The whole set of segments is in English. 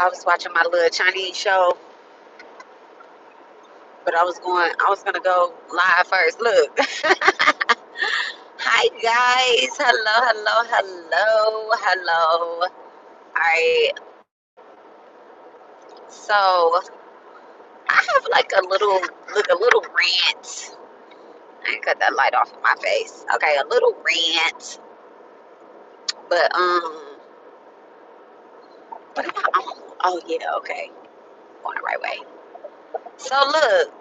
I was watching my little Chinese show, but I was gonna go live first. Look. Hi guys. Hello. Alright. So I have like a little rant. I cut that light off of my face. Okay, a little rant. But what am I on? Oh yeah, okay. Going the right way. So look,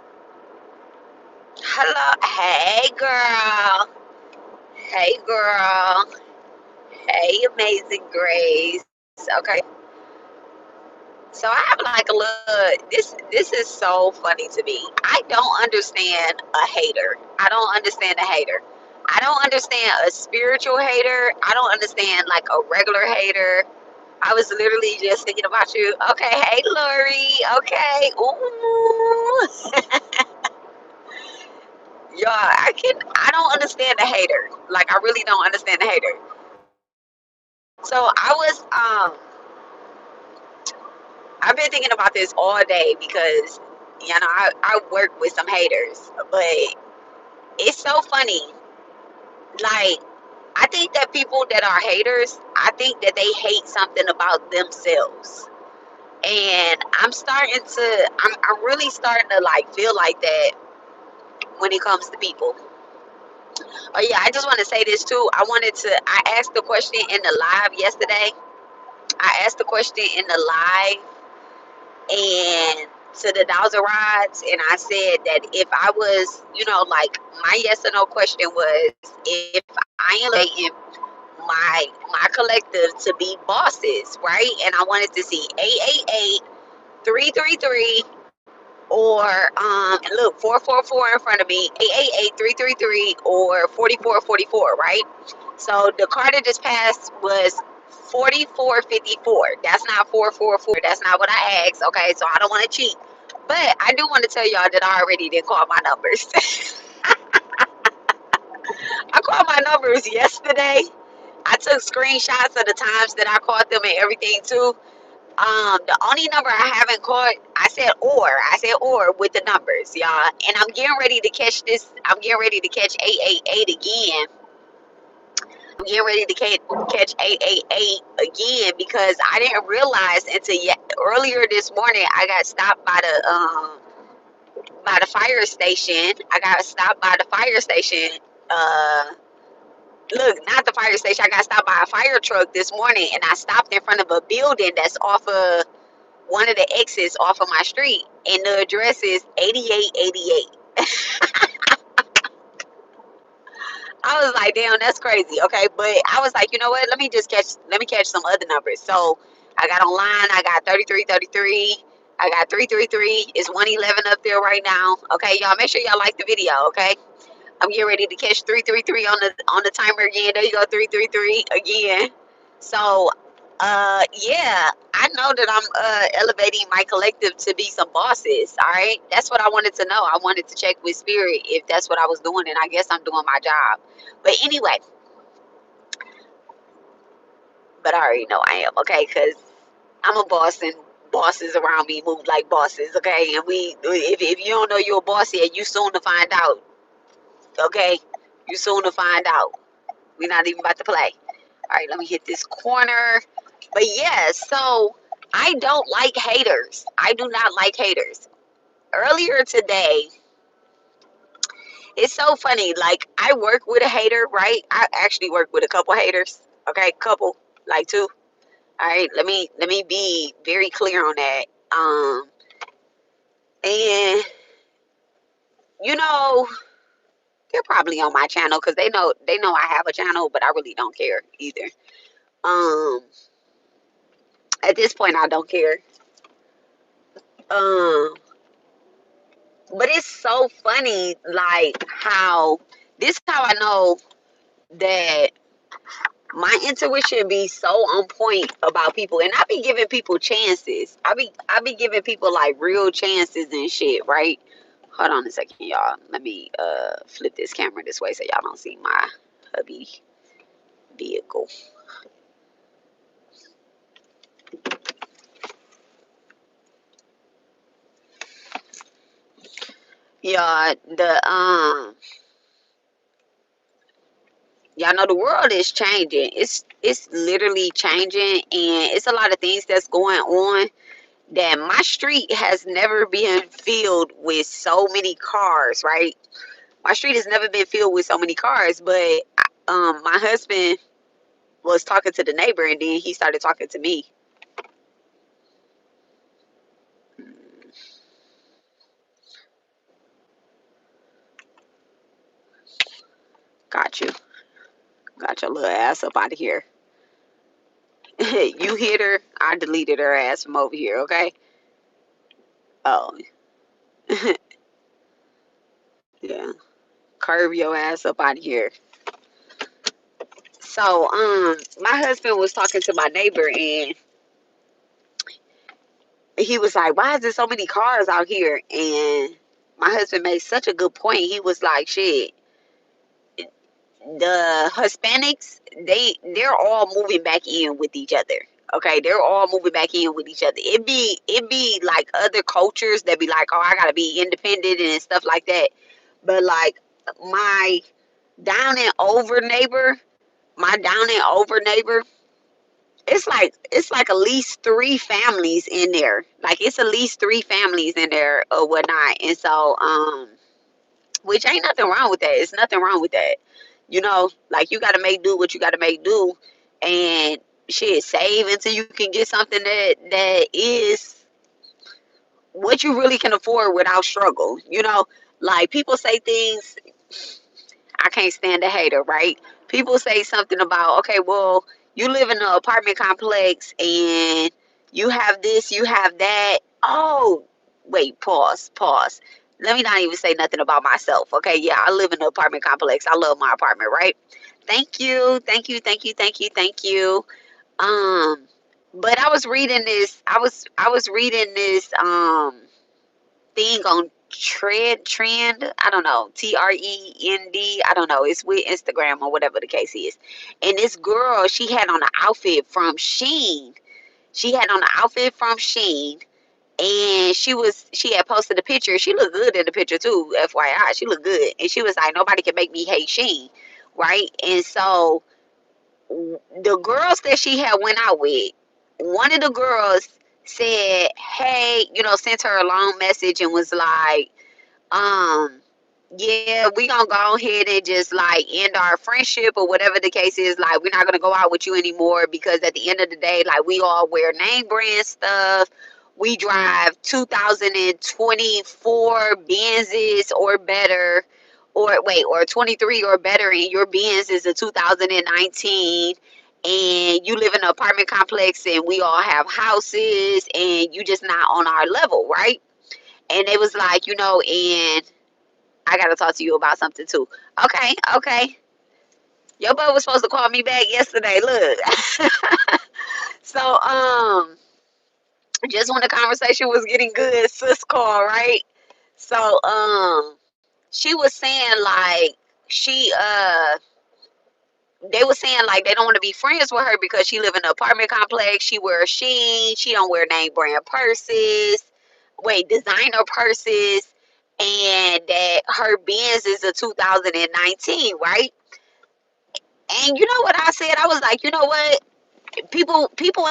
hello, hey girl, hey amazing Grace. Okay, so I have like a little. This is so funny to me. I don't understand a hater. I don't understand a hater. I don't understand a spiritual hater. I don't understand like a regular hater. I was literally just thinking about you. Okay, hey Lori. Okay, ooh. Yeah, I don't understand the hater. Like I really don't understand the hater. So I've been thinking about this all day because I work with some haters, but it's so funny. Like I think that people that are haters, I think that they hate something about themselves. And I'm really starting to like feel like that when it comes to people. Oh yeah, I just want to say this too. I asked the question in the live yesterday. I asked the question in the live and to the Dowser Rods, and I said that if I was, like my yes or no question was if I am letting my collective to be bosses, right? And I wanted to see 888, 333, or and look 444 in front of me, 888, 333, or 4444, right? So the card that just passed was 4454. That's not 444. That's not what I asked. Okay, so I don't want to cheat. But I do want to tell y'all that I already did call my numbers. I called my numbers yesterday. I took screenshots of the times that I called them and everything too. The only number I haven't called, I said or with the numbers, y'all. And I'm getting ready to catch this. I'm getting ready to catch 888 again. I'm getting ready to catch 888 again because I didn't realize until earlier this morning I got stopped by the fire station. I got stopped by the fire station. Look, not the fire station. I got stopped by a fire truck this morning, and I stopped in front of a building that's off of one of the exits off of my street, and the address is 8888. I was like, damn, that's crazy. Okay, but I was like, you know what? Let me catch some other numbers. So I got online. I got 3333. I got 333. It's 111 up there right now. Okay, y'all, make sure y'all like the video. Okay, I'm getting ready to catch 333 on the timer again. There you go, 333 again. So yeah, I know that I'm elevating my collective to be some bosses. All right, that's what I wanted to know. I wanted to check with spirit if that's what I was doing, and I guess I'm doing my job. But anyway, but I already know I am, okay, because I'm a boss and bosses around me move like bosses, okay. And if you don't know you're a boss yet, you soon to find out, okay. You soon to find out. We're not even about to play. All right, let me hit this corner. But yeah, so I don't like haters. I do not like haters. Earlier today, it's so funny. Like I work with a hater, right? I actually work with a couple haters. Okay, couple, like two. All right, let me be very clear on that. And you know, they're probably on my channel because they know I have a channel, but I really don't care either. Um, at this point, I don't care. Um, but it's so funny, like how I know that my intuition be so on point about people, and I be giving people chances. I be giving people like real chances and shit, right? Hold on a second, y'all. Let me flip this camera this way so y'all don't see my hubby vehicle. Yeah, y'all know the world is changing. It's literally changing, and it's a lot of things that's going on that my street has never been filled with so many cars, right? My street has never been filled with so many cars, but my husband was talking to the neighbor, and then he started talking to me. Got you. Got your little ass up out of here. You hit her, I deleted her ass from over here, okay? Oh, yeah. Curve your ass up out of here. So, my husband was talking to my neighbor, and he was like, "Why is there so many cars out here?" And my husband made such a good point. He was like, "Shit, the Hispanics, they're all moving back in with each other. Okay, they're all moving back in with each other. It be like other cultures that be like, oh, I gotta be independent and stuff like that. But like my down and over neighbor, my down and over neighbor, it's like at least three families in there. Like it's at least three families in there or whatnot. And so which ain't nothing wrong with that. It's nothing wrong with that. You know, like you gotta make do what you gotta make do, and shit, save until you can get something that is what you really can afford without struggle. You know, like people say things. I can't stand a hater, right? People say something about, okay, well, you live in an apartment complex and you have this, you have that. Oh, wait, pause. Let me not even say nothing about myself. Okay, yeah, I live in an apartment complex. I love my apartment, right? Thank you, thank you, thank you, thank you, thank you. Um, but I was reading this. I was reading this thing on trend, I don't know, trend, I don't know, it's with Instagram or whatever the case is. And this girl, she had on an outfit from Sheen. She had on an outfit from Sheen, and she had posted a picture. She looked good in the picture too, FYI. She looked good, and she was like, nobody can make me hate Sheen, right? And so the girls that she had went out with, one of the girls said, hey, sent her a long message and was like, um yeah, we gonna go ahead and just like end our friendship or whatever the case is. Like, we're not gonna go out with you anymore because at the end of the day, like, we all wear name brand stuff. We drive 2024 Benzes or better, or 23 or better, and your Benz is a 2019, and you live in an apartment complex and we all have houses and you just not on our level, right? And it was like, and I gotta talk to you about something too. Okay, okay. Your butt was supposed to call me back yesterday. Look. So, just when the conversation was getting good, sis called, right? So, she was saying like she they were saying like they don't want to be friends with her because she live in an apartment complex. She wears Shein. She don't wear name brand purses. Wait, designer purses, and that her Benz is a 2019, right? And you know what I said? I was like, you know what? People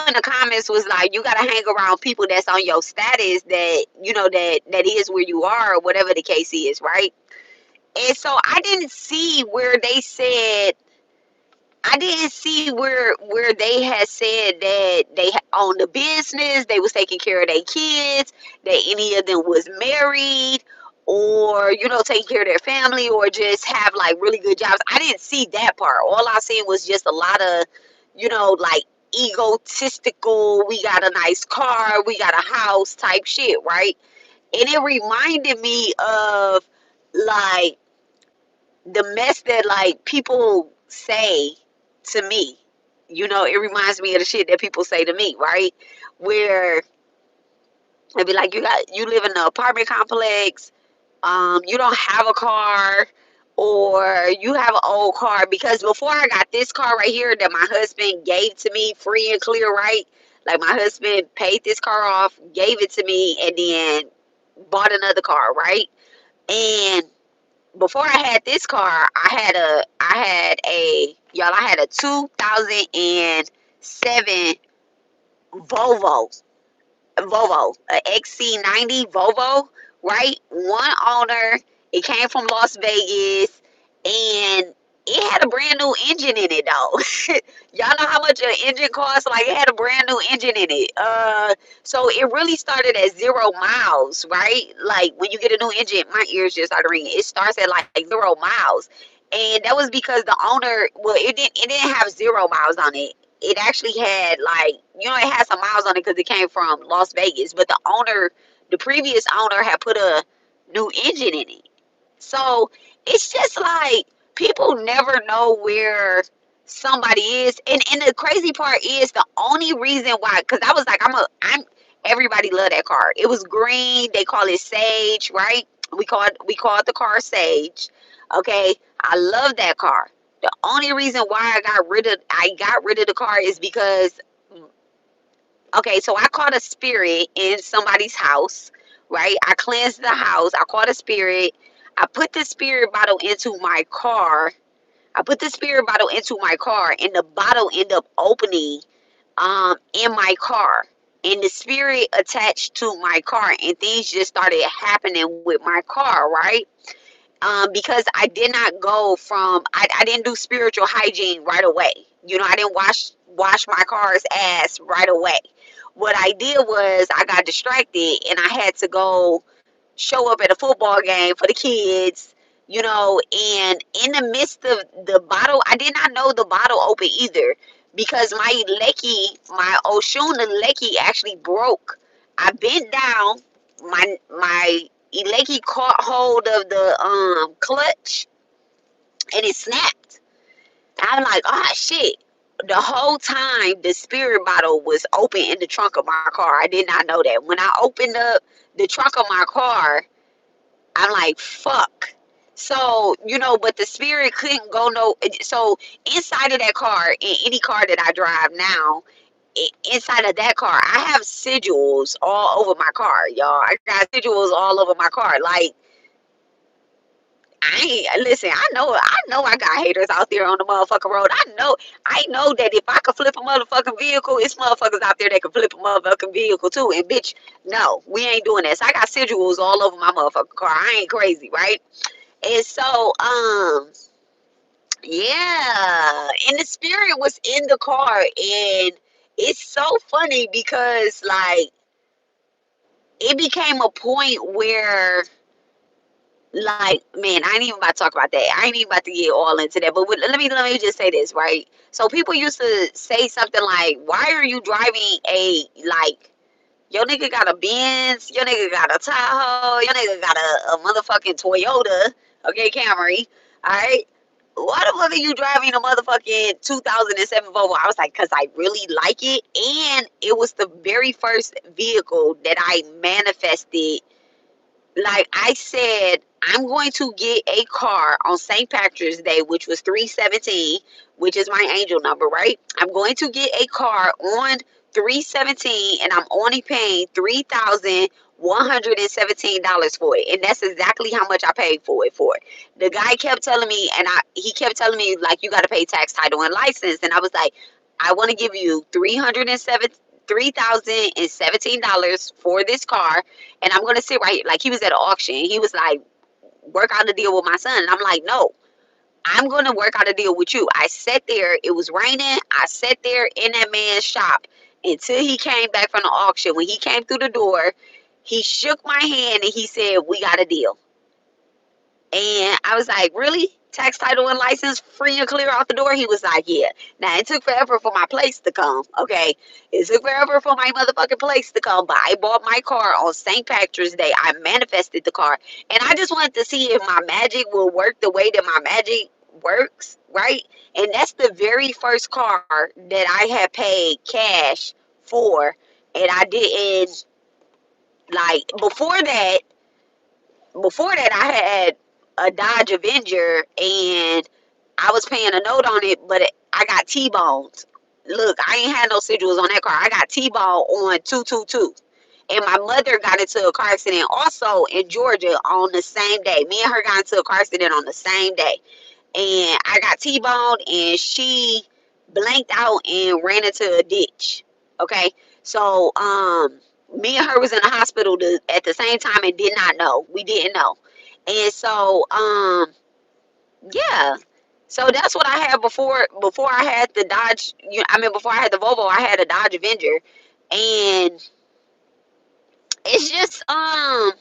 in the comments was like, you gotta hang around people that's on your status, that that is where you are, or whatever the case is, right? And so I didn't see where they had said that they owned a business, they was taking care of their kids, that any of them was married, or taking care of their family, or just have like really good jobs. I didn't see that part. All I seen was just a lot of like egotistical, we got a nice car, we got a house type shit, right? And it reminded me of like the mess that like people say to me. It reminds me of the shit that people say to me, right? Where they be like, you live in an apartment complex, you don't have a car, or you have an old car. Because before I got this car right here that my husband gave to me free and clear, right? Like, my husband paid this car off, gave it to me, and then bought another car, right? And before I had this car, I had a 2007 Volvo, a XC90 Volvo, right? One owner. It came from Las Vegas, and it had a brand new engine in it, though. Y'all know how much an engine costs? Like, it had a brand new engine in it. So it really started at 0 miles, right? Like, when you get a new engine, my ears just started ringing. It starts at like 0 miles, and that was because the owner. Well, it didn't have 0 miles on it. It actually had, like, it had some miles on it because it came from Las Vegas, but the previous owner had put a new engine in it. So it's just like people never know where somebody is. And the crazy part is the only reason why, because I was like, I'm everybody loved that car. It was green. They call it Sage, right? We called the car Sage. Okay. I love that car. The only reason why I got rid of the car is because, okay, so I caught a spirit in somebody's house, right? I cleansed the house. I caught a spirit. I put the spirit bottle into my car. I put the spirit bottle into my car, and the bottle ended up opening in my car. And the spirit attached to my car, and things just started happening with my car, right? Because I did not go from I didn't do spiritual hygiene right away. I didn't wash my car's ass right away. What I did was I got distracted and I had to go show up at a football game for the kids, and in the midst of the bottle, I did not know the bottle opened either, because my Oshun Lecky actually broke. I bent down, my Lecky caught hold of the clutch, and it snapped. I'm like, oh shit. The whole time the spirit bottle was open in the trunk of my car. I did not know that. When I opened up the trunk of my car, I'm like, fuck. So, but the spirit couldn't go no. So, inside of that car, in any car that I drive now, inside of that car, I have sigils all over my car, y'all. I got sigils all over my car. Like, listen, I know I got haters out there on the motherfucking road. I know that if I could flip a motherfucking vehicle, it's motherfuckers out there that can flip a motherfucking vehicle too. And bitch, no, we ain't doing this. I got sigils all over my motherfucking car. I ain't crazy, right? And so, yeah, and the spirit was in the car, and it's so funny because, like, it became a point where, like, man, I ain't even about to talk about that. I ain't even about to get all into that. But let me just say this, right? So people used to say something like, "Why are you driving a, like, your nigga got a Benz, your nigga got a Tahoe, your nigga got a motherfucking Toyota, okay, Camry, all right? Why the fuck are you driving a motherfucking 2007 Volvo?" I was like, because I really like it, and it was the very first vehicle that I manifested. Like I said, I'm going to get a car on St. Patrick's Day, which was 317, which is my angel number, right? I'm going to get a car on 317, and I'm only paying $3,117 for it. And that's exactly how much I paid for it for. The guy kept telling me, and he kept telling me, like, you got to pay tax, title, and license. And I was like, I want to give you $3,017 for this car, and I'm gonna sit right here. Like, he was at an auction. He was like, work out a deal with my son. And I'm like, no, I'm gonna work out a deal with you. I sat there, it was raining. I sat there in that man's shop until he came back from the auction. When he came through the door, he shook my hand and he said, we got a deal. And I was like, really? Tax, title, and license free and clear out the door? He was like, yeah. Now, it took forever for my place to come, okay? It took forever for my motherfucking place to come, but I bought my car on St. Patrick's Day. I manifested the car. And I just wanted to see if my magic will work the way that my magic works, right? And that's the very first car that I had paid cash for. And I didn't, like, before that I had a Dodge Avenger, and I was paying a note on it, but I got T-boned. Look, I ain't had no sigils on that car. I got T-boned on 222. And my mother got into a car accident also in Georgia on the same day. Me and her got into a car accident on the same day. And I got T-boned and she blanked out and ran into a ditch. Okay. So, me and her was in the hospital at the same time and did not know. We didn't know. And so, yeah. So that's what I had before I had the Dodge, before I had the Volvo, I had a Dodge Avenger. And it's just I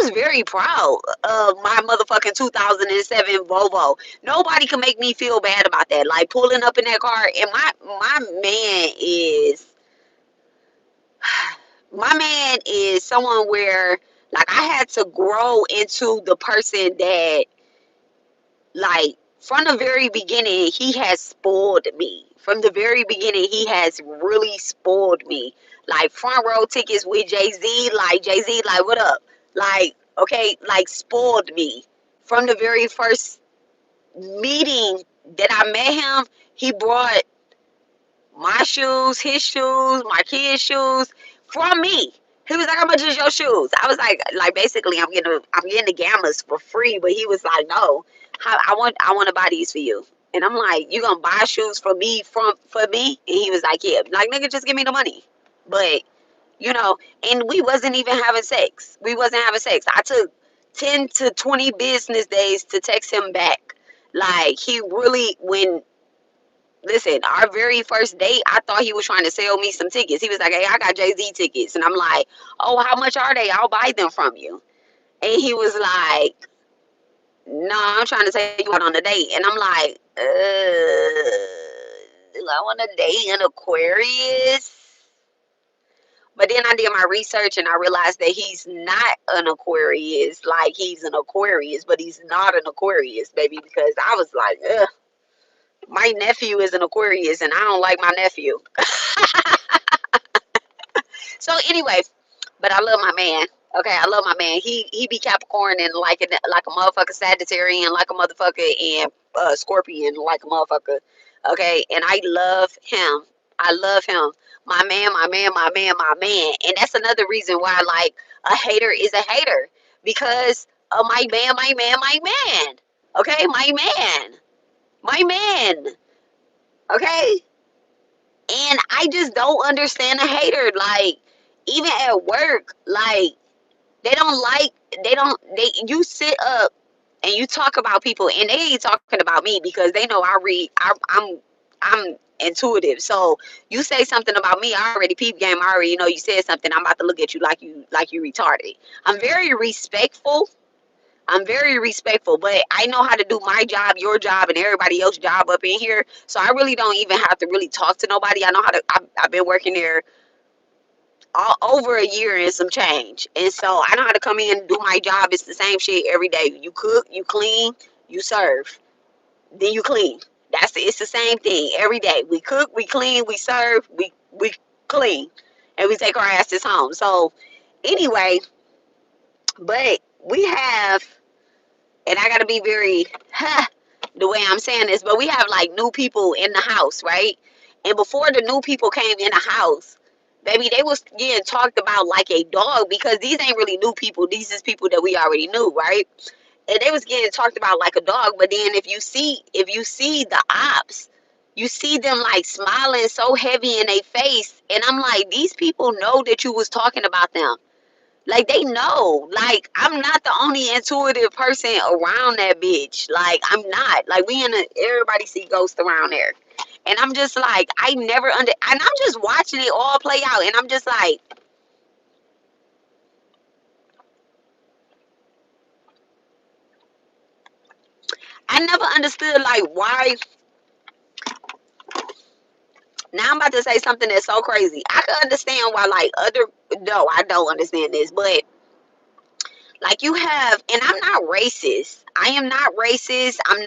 was very proud of my motherfucking 2007 Volvo. Nobody can make me feel bad about that. Like pulling up in that car, and my man is someone where like I had to grow into the person that, like, from the very beginning he has spoiled me. From the very beginning he has really spoiled me. Like front row tickets with Jay-Z, like Jay-Z, like what up? Like, okay, like spoiled me. From the very first meeting that I met him, he brought my shoes, his shoes, my kids' shoes from me. He was like, "How much is your shoes?" I was like basically, I'm getting the gammas for free. But he was like, "No, I want to buy these for you." And I'm like, "You gonna buy shoes for me for me?" And he was like, "Yeah." Like, nigga, just give me the money. But and we wasn't even having sex. We wasn't having sex. I took 10 to 20 business days to text him back. Like, he really, when listen, our very first date, I thought he was trying to sell me some tickets. He was like, "Hey, I got Jay-Z tickets." And I'm like, "Oh, how much are they? I'll buy them from you." And he was like, "No, I'm trying to take you out on a date." And I'm like, do I want to date an Aquarius? But then I did my research and I realized that he's not an Aquarius. Like, he's an Aquarius, but he's not an Aquarius, baby, because I was like, ugh. My nephew is an Aquarius and I don't like my nephew. So anyway, but I love my man. Okay, I love my man. He be Capricorn and like a motherfucker Sagittarian, like a motherfucker, and Scorpion, like a motherfucker. Okay, and I love him. I love him. My man, my man, my man, my man. And that's another reason why, like, a hater is a hater, because of my man, my man, my man. Okay, my man, my man. Okay, and I just don't understand a hater. Like, even at work, like, they don't like, you sit up and you talk about people, and they ain't talking about me because they know I'm intuitive. So you say something about me, I already peep game, I already know you said something. I'm about to look at you like you retarded. I'm very respectful. I'm very respectful, but I know how to do my job, your job, and everybody else's job up in here. So I really don't even have to really talk to nobody. I know how to. I've been working there all over a year and some change, and so I know how to come in and do my job. It's the same shit every day. You cook, you clean, you serve, then you clean. It's the same thing every day. We cook, we clean, we serve, we clean, and we take our asses home. So anyway, but we have. And I gotta be very the way I'm saying this, but we have like new people in the house, right? And before the new people came in the house, baby, they was getting talked about like a dog, because these ain't really new people. These is people that we already knew, right? And they was getting talked about like a dog. But then if you see the ops, you see them like smiling so heavy in their face, and I'm like, these people know that you was talking about them. Like, they know. Like, I'm not the only intuitive person around that bitch. Like, I'm not. Like, everybody see ghosts around there. And I'm just like, and I'm just watching it all play out. And I'm just like, I never understood, like, why. Now I'm about to say something that's so crazy. I can understand why, like, no, I don't understand this, but like, you have, and I'm not racist. I am not racist. I'm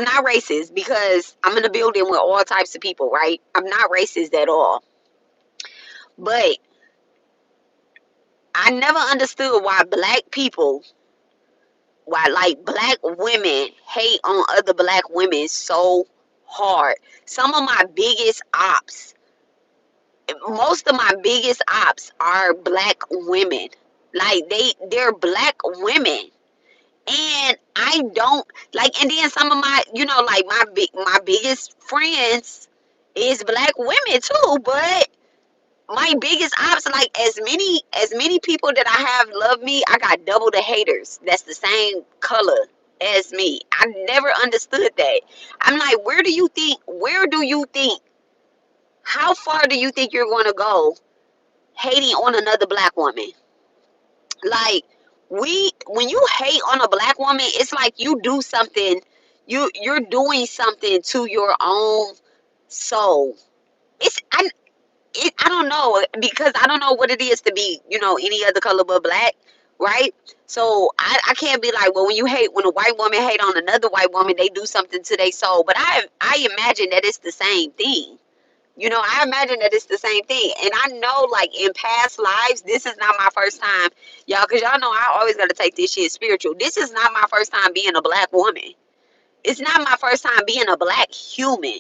not racist because I'm in a building with all types of people, right? I'm not racist at all. But I never understood why like black women hate on other black women so hard. Some of my biggest ops, most of my biggest ops are black women. Like they're black women. And I don't like, and then some of my, like my biggest friends is black women too, but my biggest ops, like as many people that I have love me, I got double the haters that's the same color as me. I never understood that. I'm like, where do you think how far do you think you're going to go hating on another black woman? Like, when you hate on a black woman, it's like you do something, you're doing something to your own soul. It's I don't know, because I don't know what it is to be, any other color but black, right? So I can't be like, well, when a white woman hate on another white woman, they do something to their soul. But I imagine that it's the same thing. I imagine that it's the same thing. And I know, like, in past lives, this is not my first time, y'all, because y'all know I always got to take this shit spiritual. This is not my first time being a black woman. It's not my first time being a black human.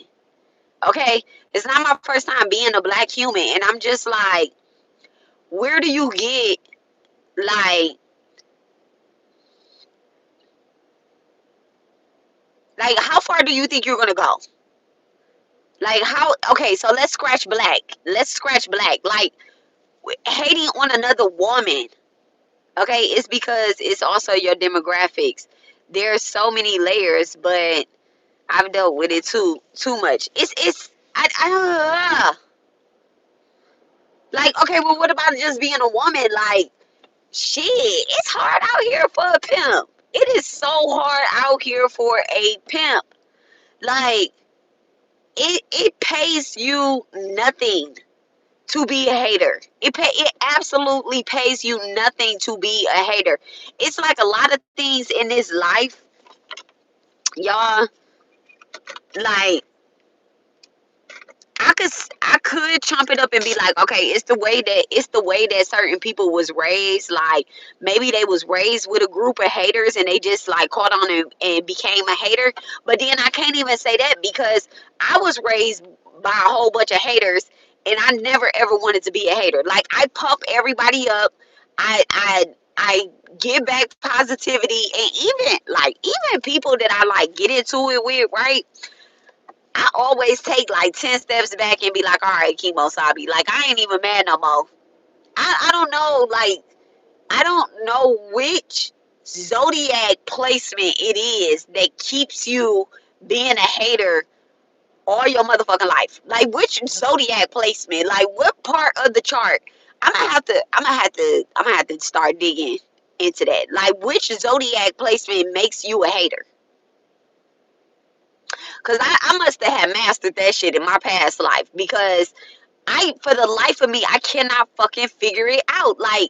Okay? It's not my first time being a black human. And I'm just like, where do you get, like, how far do you think you're going to go? Like, how, okay, so let's scratch black. Let's scratch black. Like, hating on another woman. Okay, it's because it's also your demographics. There's so many layers, but I've dealt with it too much. Like, okay, well, what about just being a woman? Like, shit, it's hard out here for a pimp. It is so hard out here for a pimp. Like, it pays you nothing to be a hater. It absolutely pays you nothing to be a hater. It's like a lot of things in this life, y'all. Like, I could chump it up and be like, okay, it's the way that certain people was raised. Like, maybe they was raised with a group of haters and they just like caught on and became a hater. But then I can't even say that, because I was raised by a whole bunch of haters and I never ever wanted to be a hater. Like, I pump everybody up. I give back positivity, and even people that I like get into it with, right? I always take like 10 steps back and be like, all right, Kimo Sabi, like, I ain't even mad no more. I don't know, like, I don't know which zodiac placement it is that keeps you being a hater all your motherfucking life. Like, which zodiac placement? Like, what part of the chart? I'm gonna have to start digging into that. Like, which zodiac placement makes you a hater? Cause I must have had mastered that shit in my past life, because for the life of me, I cannot fucking figure it out. Like,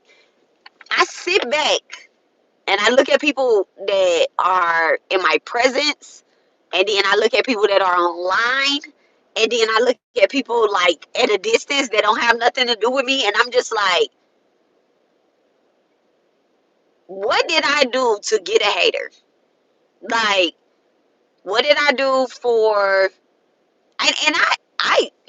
I sit back and I look at people that are in my presence, and then I look at people that are online, and then I look at people like at a distance that don't have nothing to do with me, and I'm just like, what did I do to get a hater? Like, what did I do for?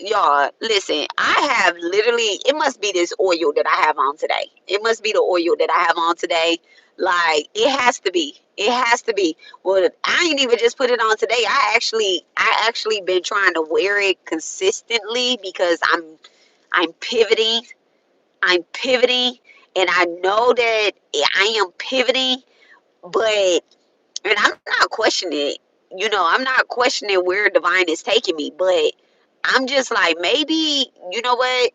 Y'all, listen, I have literally, it must be this oil that I have on today. It must be the oil that I have on today. Like, it has to be. It has to be. Well, I ain't even just put it on today. I actually been trying to wear it consistently, because I'm pivoting. I'm pivoting, and I know that I am pivoting, but, and I'm not questioning it. I'm not questioning where divine is taking me, but I'm just like, maybe, you know what?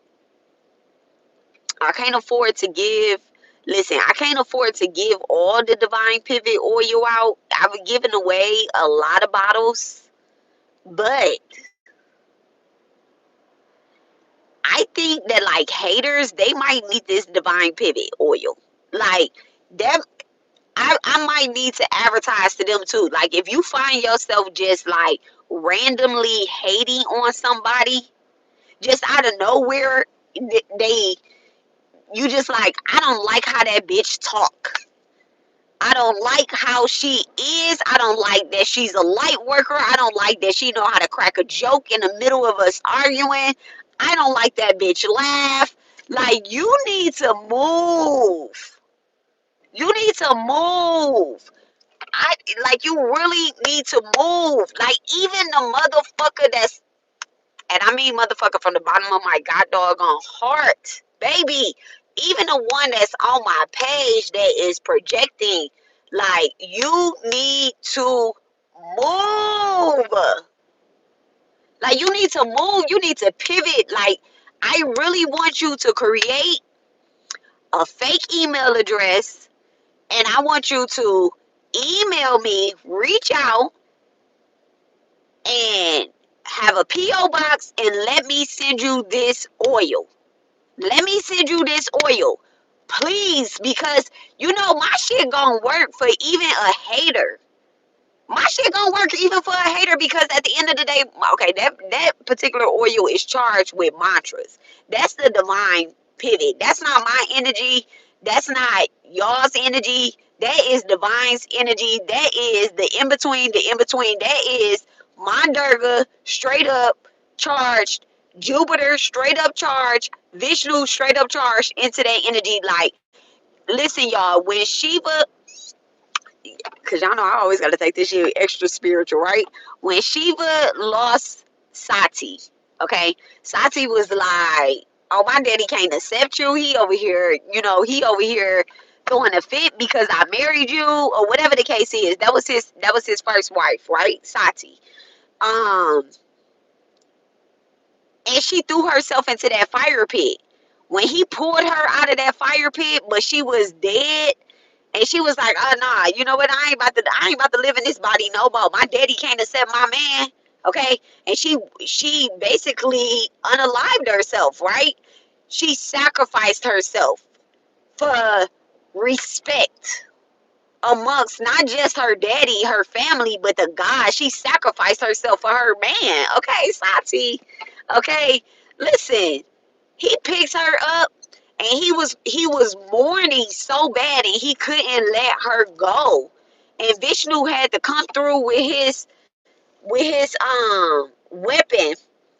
I can't afford to give. Listen, I can't afford to give all the divine pivot oil out. I've given away a lot of bottles, but I think that, like, haters, they might need this divine pivot oil. Like, that, I might need to advertise to them too. Like, if you find yourself just like randomly hating on somebody, just out of nowhere, they you just like, I don't like how that bitch talk. I I don't like how she is. I don't like that she's a light worker. I don't like that she know how to crack a joke in the middle of us arguing. I don't like that bitch laugh. Like, you need to move. You need to move. I like, you really need to move. Like, even the motherfucker that's, and I mean motherfucker from the bottom of my god doggone heart, baby. Even the one that's on my page that is projecting, like, you need to move. Like, you need to move. You need to pivot. Like, I really want you to create a fake email address, and I want you to email me, reach out, and have a P.O. box, and let me send you this oil. Let me send you this oil. Please, because you know my shit gonna work for even a hater. My shit gonna work even for a hater, because at the end of the day, okay, that particular oil is charged with mantras. That's the divine pivot. That's not my energy. That's not y'all's energy. That is divine's energy. That is the in between. The in between. That is my Durga straight up charged. Jupiter straight up charged. Vishnu straight up charged into that energy. Like, listen, y'all. When Shiva, because y'all know I always got to take this shit extra spiritual, right? When Shiva lost Sati, okay, Sati was like, "Oh, my daddy can't accept you. He over here, he over here throwing a fit because I married you, or whatever the case is." That was his first wife, right? Sati. Um, and she threw herself into that fire pit. When he pulled her out of that fire pit, but she was dead. And she was like, "Oh nah, you know what? I ain't about to live in this body no more. My daddy can't accept my man." Okay. And she basically unalived herself, right? She sacrificed herself for respect amongst not just her daddy, her family, but the God. She sacrificed herself for her man. Okay, Sati. Okay. Listen, he picks her up, and he was mourning so bad, and he couldn't let her go. And Vishnu had to come through with his weapon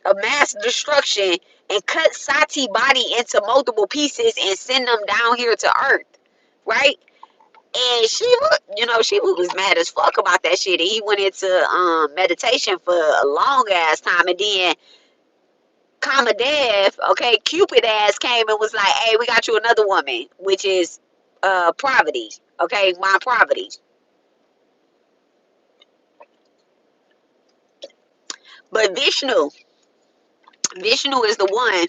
of mass destruction and cut Sati body into multiple pieces and send them down here to Earth, right? And Shiva was mad as fuck about that shit. And he went into meditation for a long ass time, and then Kamadev, okay, Cupid ass came and was like, "Hey, we got you another woman," which is Parvati, okay, my Parvati. But Vishnu is the one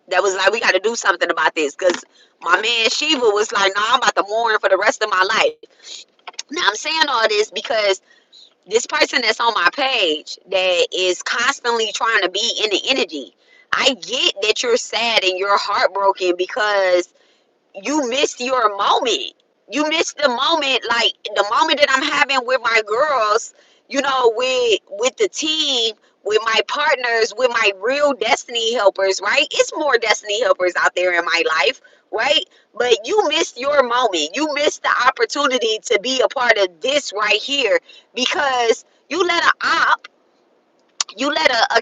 that was like, "We got to do something about this," because my man Shiva was like, "No, I'm about to mourn for the rest of my life." Now I'm saying all this because this person that's on my page that is constantly trying to be in the energy, I get that you're sad and you're heartbroken because you missed your moment. You missed the moment, like the moment that I'm having with my girls, with the team, with my partners, with my real destiny helpers, right? It's more destiny helpers out there in my life, right? But you missed your moment. You missed the opportunity to be a part of this right here, because you let a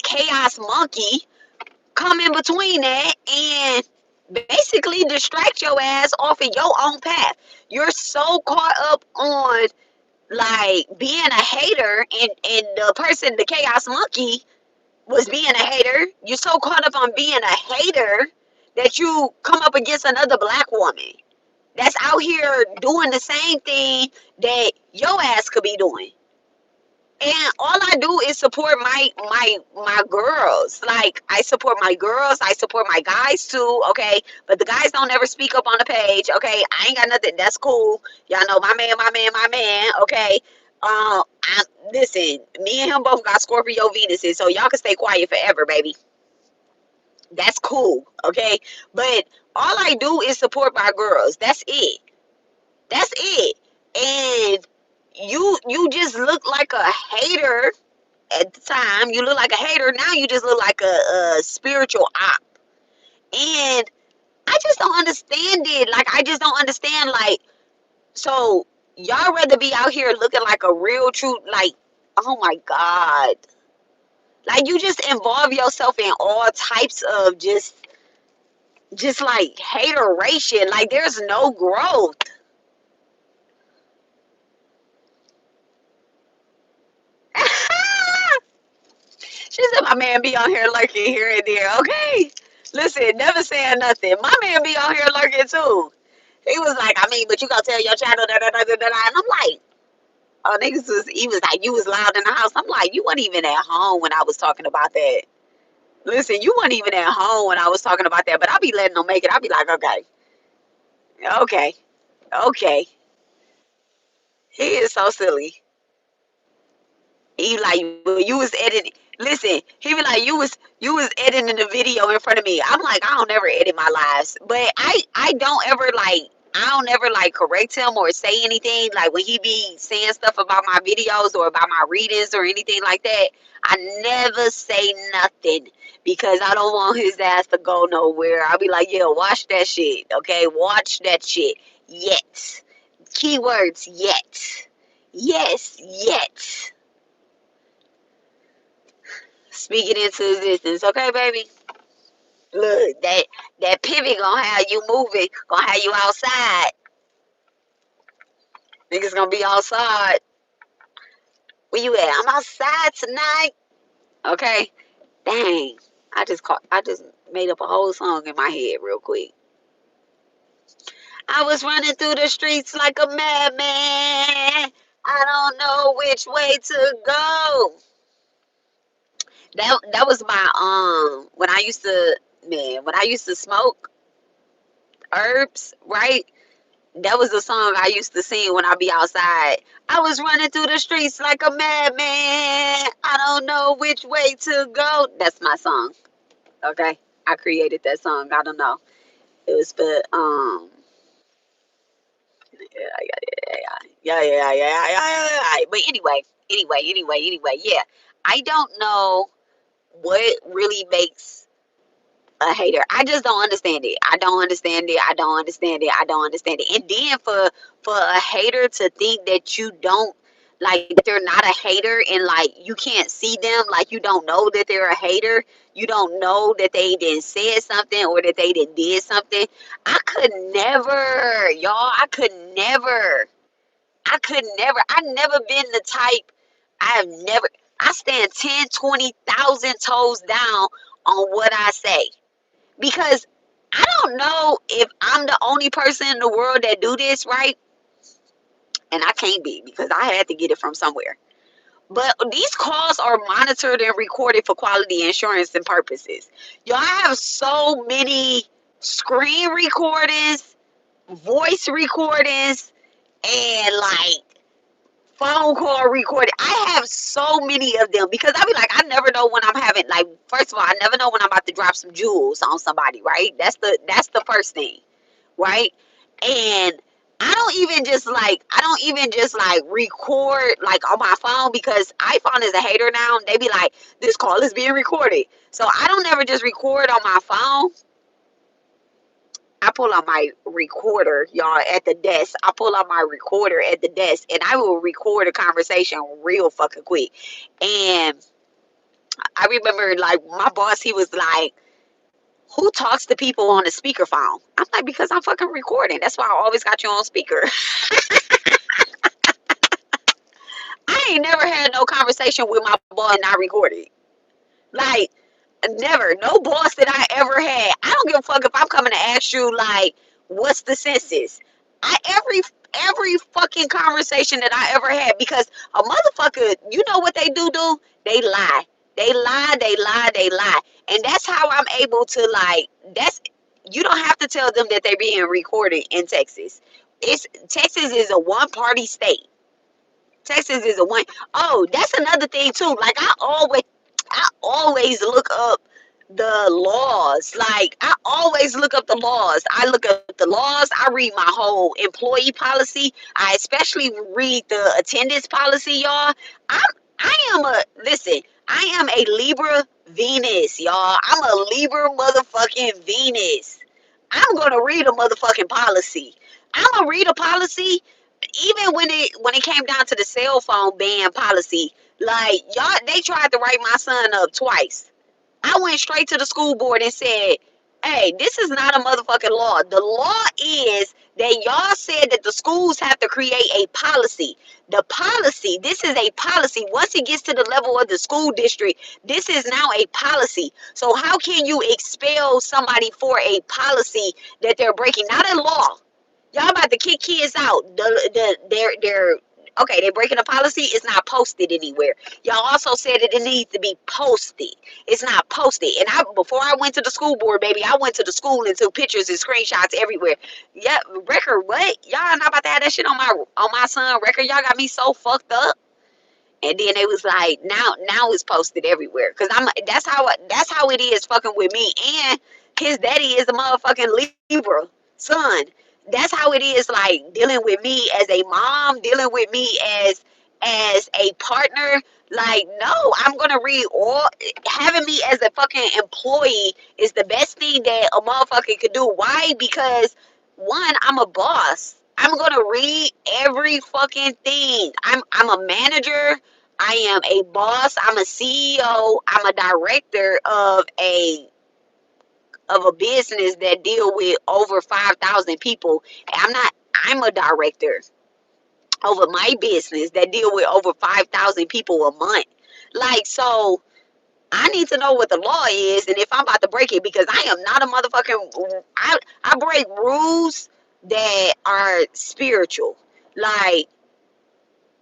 chaos monkey come in between that and basically distract your ass off of your own path. You're so caught up on, like, being a hater, and the person, the chaos monkey, was being a hater. You're so caught up on being a hater that you come up against another black woman that's out here doing the same thing that your ass could be doing. And all I do is support my girls. Like, I support my girls, I support my guys too, okay? But the guys don't ever speak up on the page, okay? I ain't got nothing. That's cool. Y'all know my man, okay? I listen, me and him both got Scorpio Venuses, so y'all can stay quiet forever, baby. That's cool, okay? But all I do is support my girls. That's it. That's it. And you just look like a hater at the time. You look like a hater. Now you just look like a spiritual op. And I just don't understand it. Like, I just don't understand. Like, so Y'all rather be out here looking like a real true, like, oh my God. Like, you just involve yourself in all types of just like hateration. Like, there's no growth. She said my man be on here lurking here and there. Okay. Listen, never saying nothing. My man be on here lurking too. He was like, I mean, but you gonna tell your channel da da da da da. And I'm like, oh, niggas was, he was like, you was loud in the house. I'm like, you weren't even at home when I was talking about that. Listen, you weren't even at home when I was talking about that, but I'll be letting them make it. I'll be like, okay, okay, okay. He is so silly. He like, well, you was editing. Listen, he be like, you was editing the video in front of me. I'm like, I don't ever edit my lives, but I don't ever like. I don't ever like correct him or say anything like when he be saying stuff about my videos or about my readings or anything like that. I never say nothing because I don't want his ass to go nowhere. I'll be like, yeah, watch that shit, okay? Watch that shit. Yet. Keywords, yet. Yes, yet. Speak it into existence, okay, baby? Look, that pivot gonna have you moving, gonna have you outside. Niggas gonna be outside. Where you at? I'm outside tonight. Okay. Dang. I just made up a whole song in my head real quick. I was running through the streets like a madman. I don't know which way to go. That was my when I used to, man, when I used to smoke herbs, right? That was the song I used to sing when I be outside. I was running through the streets like a madman. I don't know which way to go. That's my song. Okay, I created that song. I don't know. It was for yeah. But anyway. Yeah, I don't know what really makes a hater. I just don't understand it. I don't understand it. I don't understand it. I don't understand it. And then for a hater to think that you don't like that they're not a hater and like you can't see them, like you don't know that they're a hater. You don't know that they didn't say something or that they didn't did something. I could never, y'all. I could never. I never been the type. I have never. I stand 10, 20,000 toes down on what I say because I don't know if I'm the only person in the world that do this, right? And I can't be because I had to get it from somewhere. But these calls are monitored and recorded for quality insurance and purposes. Y'all have so many screen recordings, voice recordings, and like phone call recording. I have so many of them because I be like, I never know when I'm having like. First of all, I never know when I'm about to drop some jewels on somebody. Right? That's the first thing. Right? And I don't even just like record like on my phone because iPhone is a hater now. They be like, this call is being recorded. So I don't ever just record on my phone. I pull out my recorder, y'all, at the desk. I pull out my recorder at the desk and I will record a conversation real fucking quick. And I remember, like, my boss, he was like, who talks to people on a speakerphone? I'm like, because I'm fucking recording. That's why I always got you on speaker. I ain't never had no conversation with my boss and I recorded. Like, never. No boss that I ever had. I don't give a fuck if I'm coming to ask you like, what's the census? I every fucking conversation that I ever had because a motherfucker, you know what they do? They lie. They lie. And that's how I'm able to like that's you don't have to tell them that they're being recorded in Texas. It's Texas is a one party state. Texas is a one. Oh, that's another thing too. Like I always look up the laws. Like I always look up the laws. I look up the laws. I read my whole employee policy. I especially read the attendance policy, y'all. I'm I am a listen. I am a Libra Venus, y'all. I'm a Libra motherfucking Venus. I'm gonna read a motherfucking policy. I'm gonna read a policy even when it came down to the cell phone ban policy, like y'all, they tried to write my son up twice. I went straight to the school board and said, hey, this is not a motherfucking law. The law is that y'all said that the schools have to create a policy. The policy, this is a policy. Once it gets to the level of the school district, this is now a policy. So how can you expel somebody for a policy that they're breaking? Not a law. Y'all about to kick kids out. They're okay, they're breaking a policy. It's not posted anywhere. Y'all also said that it needs to be posted. It's not posted. And before I went to the school board, baby, I went to the school and took pictures and screenshots everywhere. Yeah, record what? Y'all not about to have that shit on my son record. Y'all got me so fucked up. And then it was like now it's posted everywhere. Cause that's how it is fucking with me. And his daddy is a motherfucking Libra son. That's how it is like dealing with me as a mom, dealing with me as a partner. Like, no, I'm gonna read all having me as a fucking employee is the best thing that a motherfucker could do. Why? Because one, I'm a boss. I'm gonna read every fucking thing. I'm a manager. I am a boss. I'm a CEO. I'm a director of a business that deal with over 5,000 people. I'm a director over my business that deal with over 5,000 people a month. Like, so I need to know what the law is and if I'm about to break it, because I am not a motherfucking, I break rules that are spiritual. Like,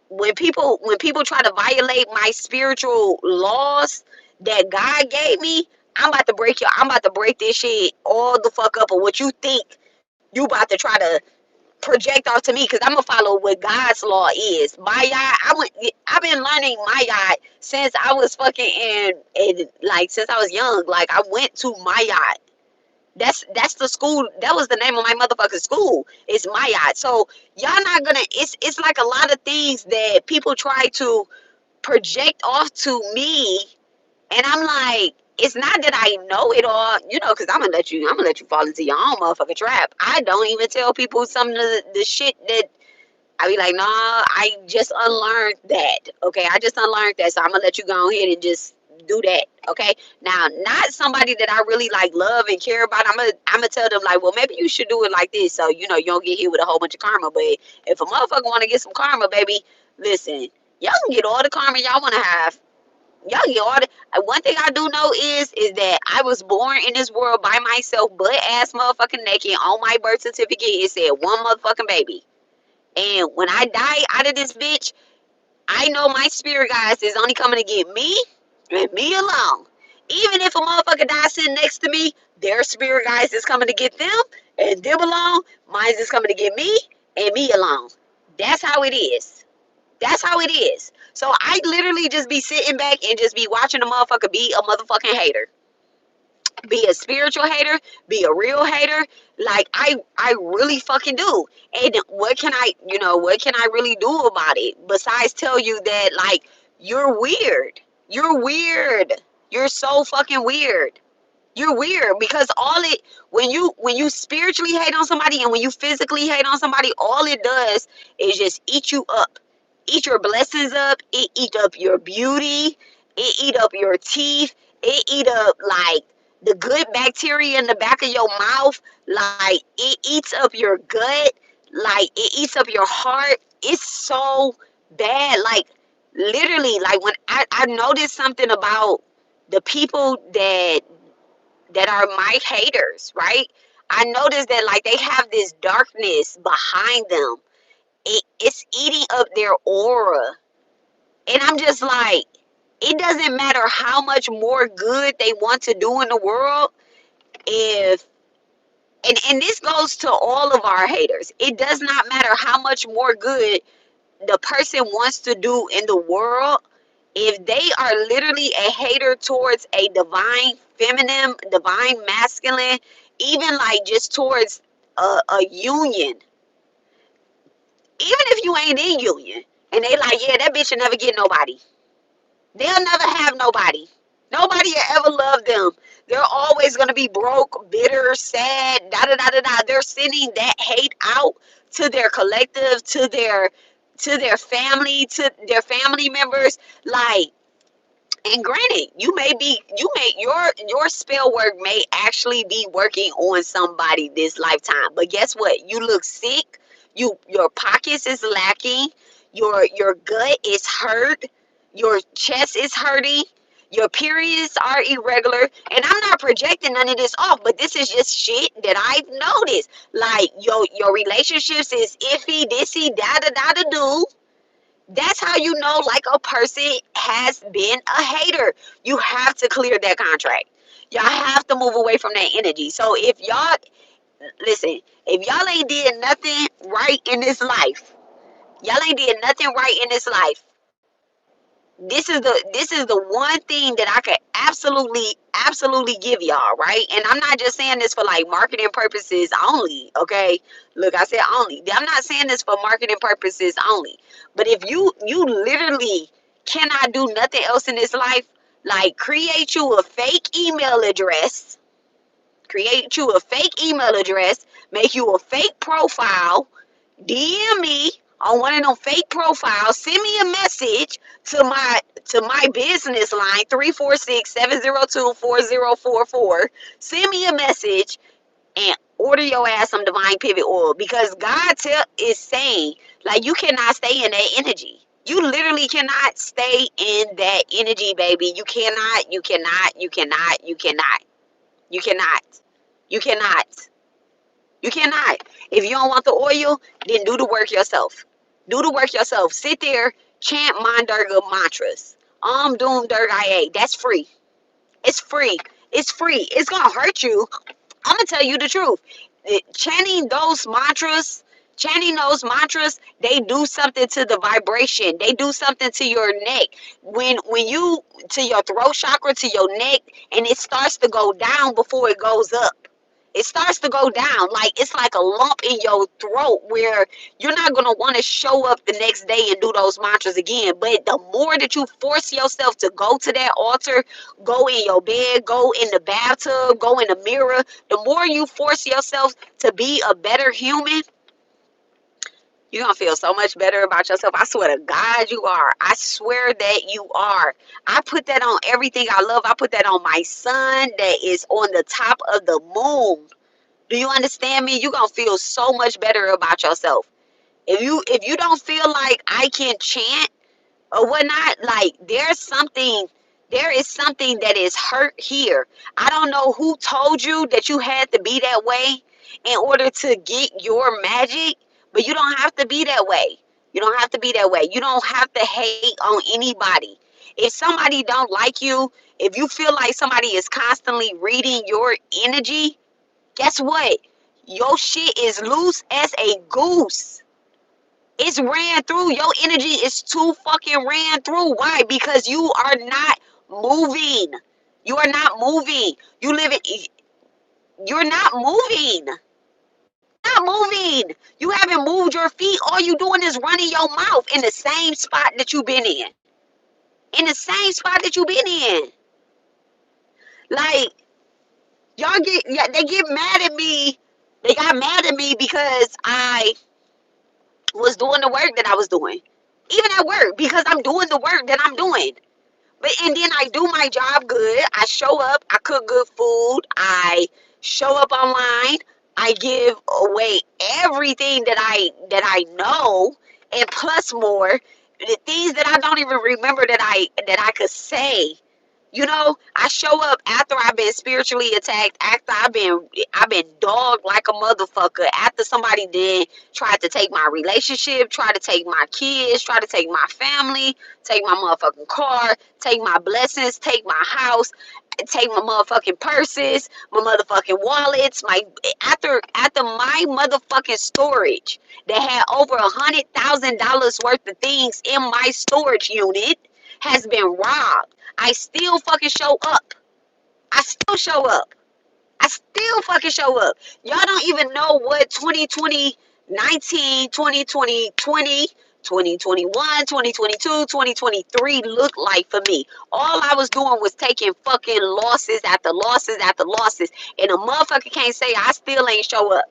when people try to violate my spiritual laws that God gave me, I'm about to break this shit all the fuck up of what you think you about to try to project off to me, because I'm gonna follow what God's law is. I've been learning Maya since I was fucking in like since I was young. Like, I went to Maya. That's the school. That was the name of my motherfucking school. It's Maya. So y'all not gonna. It's like a lot of things that people try to project off to me, and I'm like, it's not that I know it all, because I'm gonna let you fall into your own motherfucking trap. I don't even tell people some of the shit that I be like, nah, I just unlearned that. Okay, I just unlearned that, so I'm gonna let you go ahead and just do that. Okay, now, not somebody that I really like love and care about. I'm gonna tell them like, well, maybe you should do it like this, so you don't get hit with a whole bunch of karma. But if a motherfucker want to get some karma, baby, listen, y'all can get all the karma y'all want to have. Y'all get all the. One thing I do know is that I was born in this world by myself, butt ass motherfucking naked. On my birth certificate, it said one motherfucking baby. And when I die out of this bitch, I know my spirit guides is only coming to get me and me alone. Even if a motherfucker dies sitting next to me, their spirit guides is coming to get them and them alone. Mine is coming to get me and me alone. That's how it is. That's how it is. So I literally just be sitting back and just be watching a motherfucker be a motherfucking hater. Be a spiritual hater, be a real hater. Like, I really fucking do. And what can I really do about it besides tell you that, like, you're weird. You're weird. You're so fucking weird. You're weird, because when you spiritually hate on somebody and when you physically hate on somebody, all it does is just eat you up. Eat your blessings up. It eat up your beauty. It eat up your teeth. It eat up, like, the good bacteria in the back of your mouth. Like, it eats up your gut. Like, it eats up your heart. It's so bad. Like, literally, like, when I noticed something about the people that are my haters, right? I noticed that, like, they have this darkness behind them. It's eating up their aura. And I'm just like, it doesn't matter how much more good they want to do in the world. If and this goes to all of our haters. It does not matter how much more good the person wants to do in the world. If they are literally a hater towards a divine feminine, divine masculine, even like just towards a union, even if you ain't in union, and they like, yeah, that bitch will never get nobody. They'll never have nobody. Nobody will ever love them. They're always going to be broke, bitter, sad, da da da da da. They're sending that hate out to their collective, to their family, to their family members. Like, and granted, you may your spell work may actually be working on somebody this lifetime. But guess what? You look sick. Your pockets is lacking. Your gut is hurt. Your chest is hurting. Your periods are irregular. And I'm not projecting none of this off, but this is just shit that I've noticed. Like your relationships is iffy, dissy, da da da da do. That's how you know like a person has been a hater. You have to clear that contract. Y'all have to move away from that energy. So if y'all listen, if y'all ain't did nothing right in this life, y'all ain't did nothing right in this life. This is the one thing that I could absolutely give y'all, right? And I'm not just saying this for like marketing purposes only, okay? Look, I said only. I'm not saying this for marketing purposes only. But if you literally cannot do nothing else in this life, like create you a fake email address, make you a fake profile, DM me on one of them fake profiles. Send me a message to my business line 346-702-4044. Send me a message and order your ass some divine pivot oil because is saying like you cannot stay in that energy. You literally cannot stay in that energy, baby. You cannot. You cannot. You cannot. You cannot. You cannot. You cannot. You cannot. If you don't want the oil, then do the work yourself. Do the work yourself. Sit there, chant Durga mantras. Doom Durga A. That's free. It's free. It's free. It's gonna hurt you. I'm gonna tell you the truth. Chanting those mantras, they do something to the vibration. They do something to your neck. When you to your throat chakra, to your neck, and it starts to go down before it goes up. It starts to go down. Like it's like a lump in your throat where you're not gonna want to show up the next day and do those mantras again. But the more that you force yourself to go to that altar, go in your bed, go in the bathtub, go in the mirror, the more you force yourself to be a better human, you're gonna feel so much better about yourself. I swear to God you are. I swear that you are. I put that on everything I love. I put that on my son that is on the top of the moon. Do you understand me? You're gonna feel so much better about yourself. If you don't feel like I can chant or whatnot, like there is something that is hurt here. I don't know who told you that you had to be that way in order to get your magic, but you don't have to be that way. You don't have to be that way. You don't have to hate on anybody. If somebody don't like you, if you feel like somebody is constantly reading your energy, guess what? Your shit is loose as a goose. It's ran through. Your energy is too fucking ran through. Why? Because you are not moving. You are not moving. You're not moving. You're not moving. You haven't moved your feet. All you doing is running your mouth in the same spot that you've been in. In the same spot that you've been in. Like, they get mad at me. They got mad at me because I was doing the work that I was doing. Even at work, because I'm doing the work that I'm doing. But and then I do my job good. I show up, I cook good food, I show up online, I give away everything that I know and plus more. The things that I don't even remember that I could say. You know, I show up after I've been spiritually attacked, after I've been dogged like a motherfucker, after somebody then tried to take my relationship, try to take my kids, try to take my family, take my motherfucking car, take my blessings, take my house, take my motherfucking purses, my motherfucking wallets, my after my motherfucking storage that had over $100,000 worth of things in my storage unit has been robbed. I still fucking show up. I still show up. I still fucking show up. Y'all don't even know what 2020, 19, 2020, 20, 2021, 2022, 2023 looked like for me. All I was doing was taking fucking losses after losses after losses. And a motherfucker can't say I still ain't show up.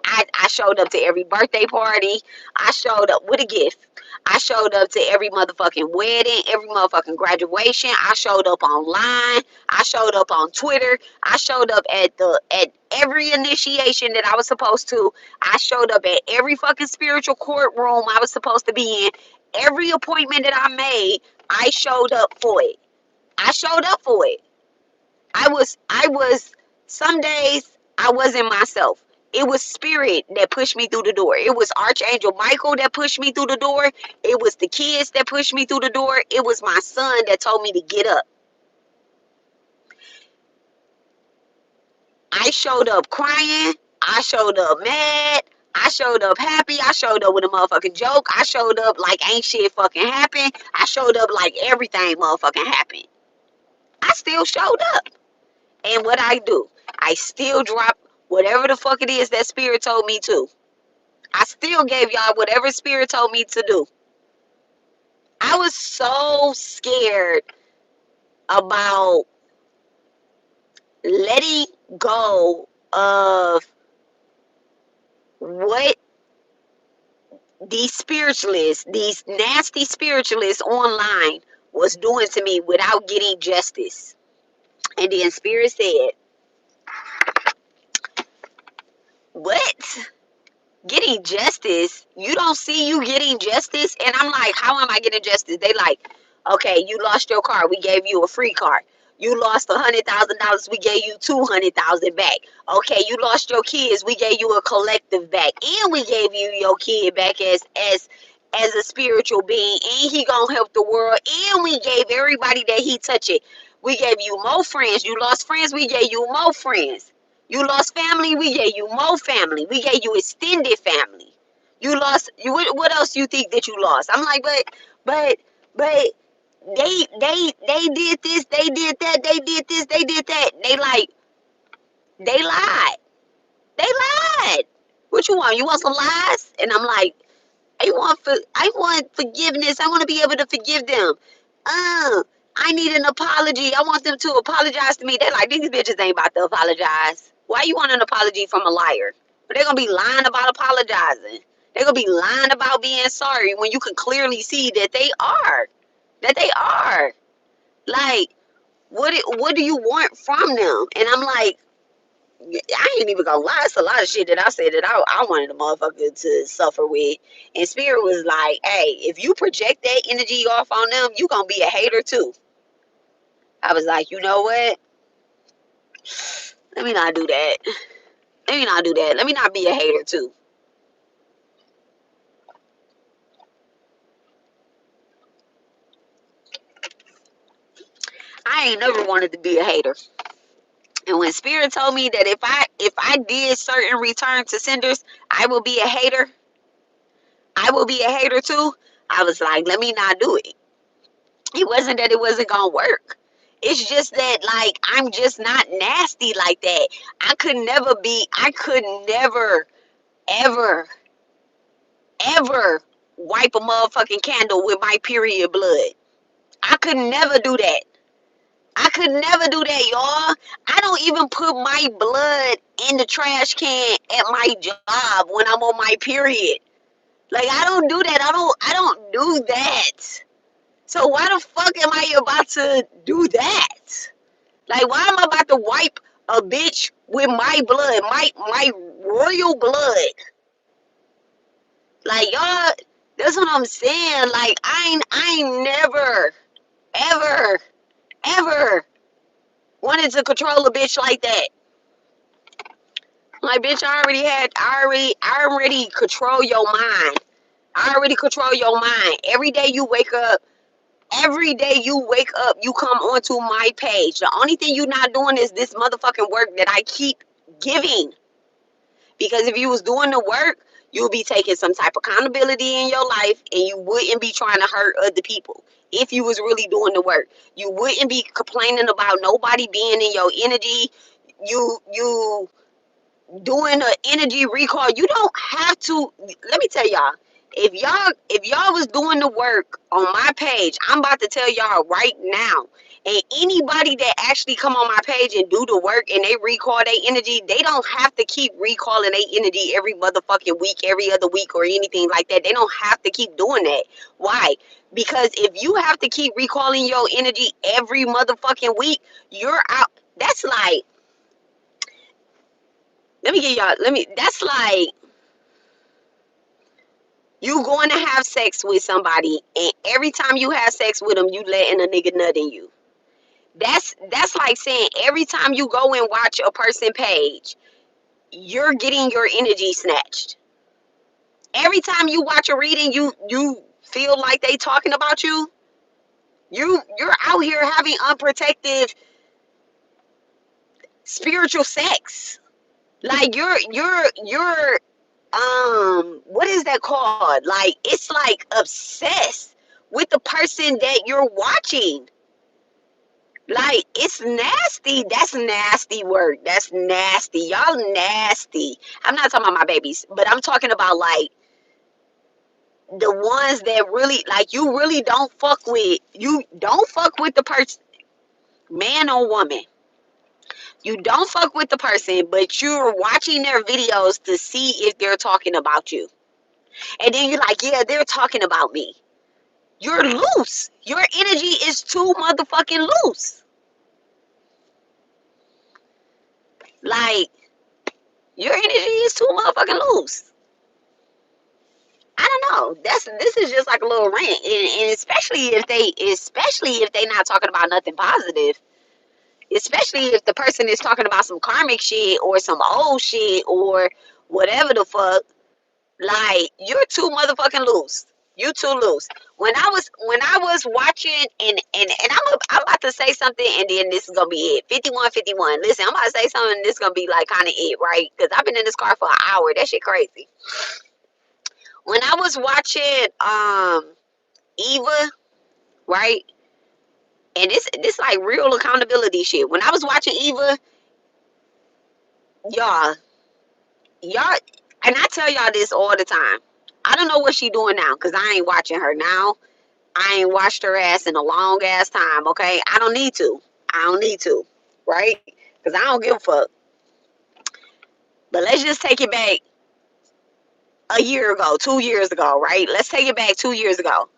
I showed up to every birthday party. I showed up with a gift. I showed up to every motherfucking wedding, every motherfucking graduation. I showed up online. I showed up on Twitter. I showed up at every initiation that I was supposed to. I showed up at every fucking spiritual courtroom I was supposed to be in. Every appointment that I made, I showed up for it. I showed up for it. I was some days I wasn't myself. It was spirit that pushed me through the door. It was Archangel Michael that pushed me through the door. It was the kids that pushed me through the door. It was my son that told me to get up. I showed up crying. I showed up mad. I showed up happy. I showed up with a motherfucking joke. I showed up like ain't shit fucking happened. I showed up like everything motherfucking happened. I still showed up. And what I do, I still drop whatever the fuck it is that spirit told me to. I still gave y'all whatever spirit told me to do. I was so scared about letting go of what these spiritualists, these nasty spiritualists online was doing to me without getting justice. And then spirit said, what? Getting justice? You don't see you getting justice? And I'm like, how am I getting justice? They like, okay, you lost your car, we gave you a free car. You lost $100,000, we gave you 200,000 back. Okay, you lost your kids, we gave you a collective back, and we gave you your kid back as a spiritual being, and he gonna help the world, and we gave everybody that he touched it. We gave you more friends. You lost friends, we gave you more friends. You lost family, we gave you more family. We gave you extended family. You lost you what else you think that you lost? I'm like, but they did this, they did that, they did this, they did that. They like they lied. They lied. What you want? You want some lies? And I'm like, I want forgiveness. I want to be able to forgive them. I need an apology. I want them to apologize to me. They're like, these bitches ain't about to apologize. Why you want an apology from a liar? But they're gonna be lying about apologizing. They're gonna be lying about being sorry when you can clearly see that they are. That they are. Like, what do you want from them? And I'm like, I ain't even gonna lie. It's a lot of shit that I said that I wanted the motherfucker to suffer with. And Spirit was like, hey, if you project that energy off on them, you gonna be a hater too. I was like, you know what? Let me not do that. Let me not do that. Let me not be a hater too. I ain't never wanted to be a hater. And when Spirit told me that if I did certain return to senders, I will be a hater. I will be a hater too. I was like, let me not do it. It wasn't that it wasn't gonna work. It's just that like I'm just not nasty like that. I could never, ever, ever wipe a motherfucking candle with my period blood. I could never do that. I could never do that, y'all. I don't even put my blood in the trash can at my job when I'm on my period. Like I don't do that. I don't do that. So why the fuck am I about to do that? Like why am I about to wipe a bitch with my blood, my royal blood? Like y'all, that's what I'm saying. Like I ain't never, ever, ever wanted to control a bitch like that. Like bitch, I already control your mind. I already control your mind. Every day you wake up, you come onto my page. The only thing you're not doing is this motherfucking work that I keep giving. Because if you was doing the work, you'll be taking some type of accountability in your life and you wouldn't be trying to hurt other people. If you was really doing the work, you wouldn't be complaining about nobody being in your energy. You doing an energy recall. You don't have to. Let me tell y'all. If y'all was doing the work on my page, I'm about to tell y'all right now. And anybody that actually come on my page and do the work and they recall their energy, they don't have to keep recalling their energy every motherfucking week, every other week, or anything like that. They don't have to keep doing that. Why? Because if you have to keep recalling your energy every motherfucking week, you're out. That's like, that's like you going to have sex with somebody, and every time you have sex with them, you letting a nigga nut in you. That's like saying every time you go and watch a person page, you're getting your energy snatched. Every time you watch a reading, you feel like they talking about you. You're out here having unprotected spiritual sex. Like you're what is that called? Like it's like obsessed with the person that you're watching. Like it's nasty. That's nasty work. That's nasty. Y'all nasty. I'm not talking about my babies, but I'm talking about like the ones that really like you really don't fuck with. You don't fuck with the person, man or woman. You don't fuck with the person, but you're watching their videos to see if they're talking about you. And then you're like, yeah, they're talking about me. You're loose. Your energy is too motherfucking loose. Like, your energy is too motherfucking loose. I don't know. This is just like a little rant. And especially if they not talking about nothing positive. Especially if the person is talking about some karmic shit or some old shit or whatever the fuck. Like, you're too motherfucking loose. You too loose. When I was watching and I'm about to say something and then this is gonna be it. 5151. Listen, I'm about to say something and this is gonna be like kinda it, right? Because I've been in this car for an hour. That shit crazy. When I was watching Eva, right? And this like real accountability shit. When I was watching Eva, y'all, y'all and I tell y'all this all the time. I don't know what she doing now, because I ain't watching her now. I ain't watched her ass in a long ass time, okay? I don't need to. I don't need to, right? Because I don't give a fuck. But let's just take it back a year ago, 2 years ago, right? Let's take it back 2 years ago.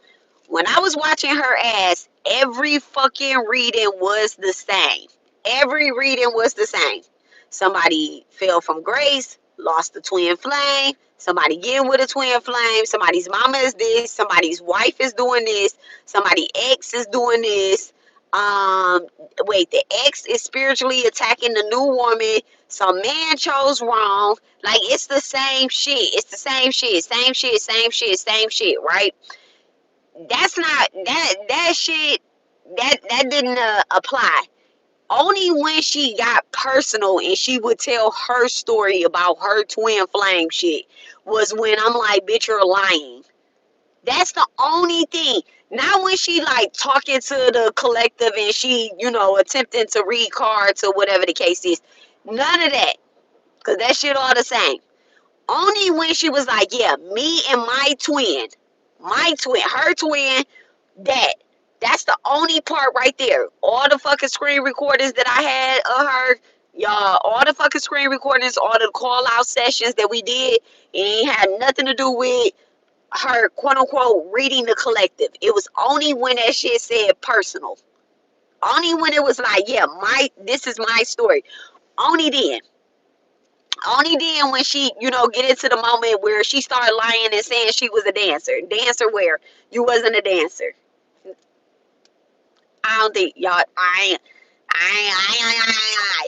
When I was watching her ass, every fucking reading was the same. Every reading was the same. Somebody fell from grace, lost the twin flame. Somebody getting with a twin flame. Somebody's mama is this. Somebody's wife is doing this. Somebody ex is doing this. Um, wait, the ex is spiritually attacking the new woman. Some man chose wrong. Like it's the same shit. It's the same shit. Same shit. Same shit. Same shit. Right? That's not that shit. That didn't apply. Only when she got personal and she would tell her story about her twin flame shit was when I'm like, bitch, you're lying. That's the only thing. Not when she like talking to the collective and she, attempting to read cards or whatever the case is. None of that. Cause that shit all the same. Only when she was like, yeah, me and my twin, her twin, that. That's the only part right there. All the fucking screen recordings that I had of her, y'all, all the fucking screen recordings, all the call out sessions that we did, it ain't had nothing to do with her, quote unquote, reading the collective. It was only when that shit said personal. Only when it was like, yeah, this is my story. Only then. Only then when she, get into the moment where she started lying and saying she was a dancer. Dancer where? You wasn't a dancer. I don't think y'all.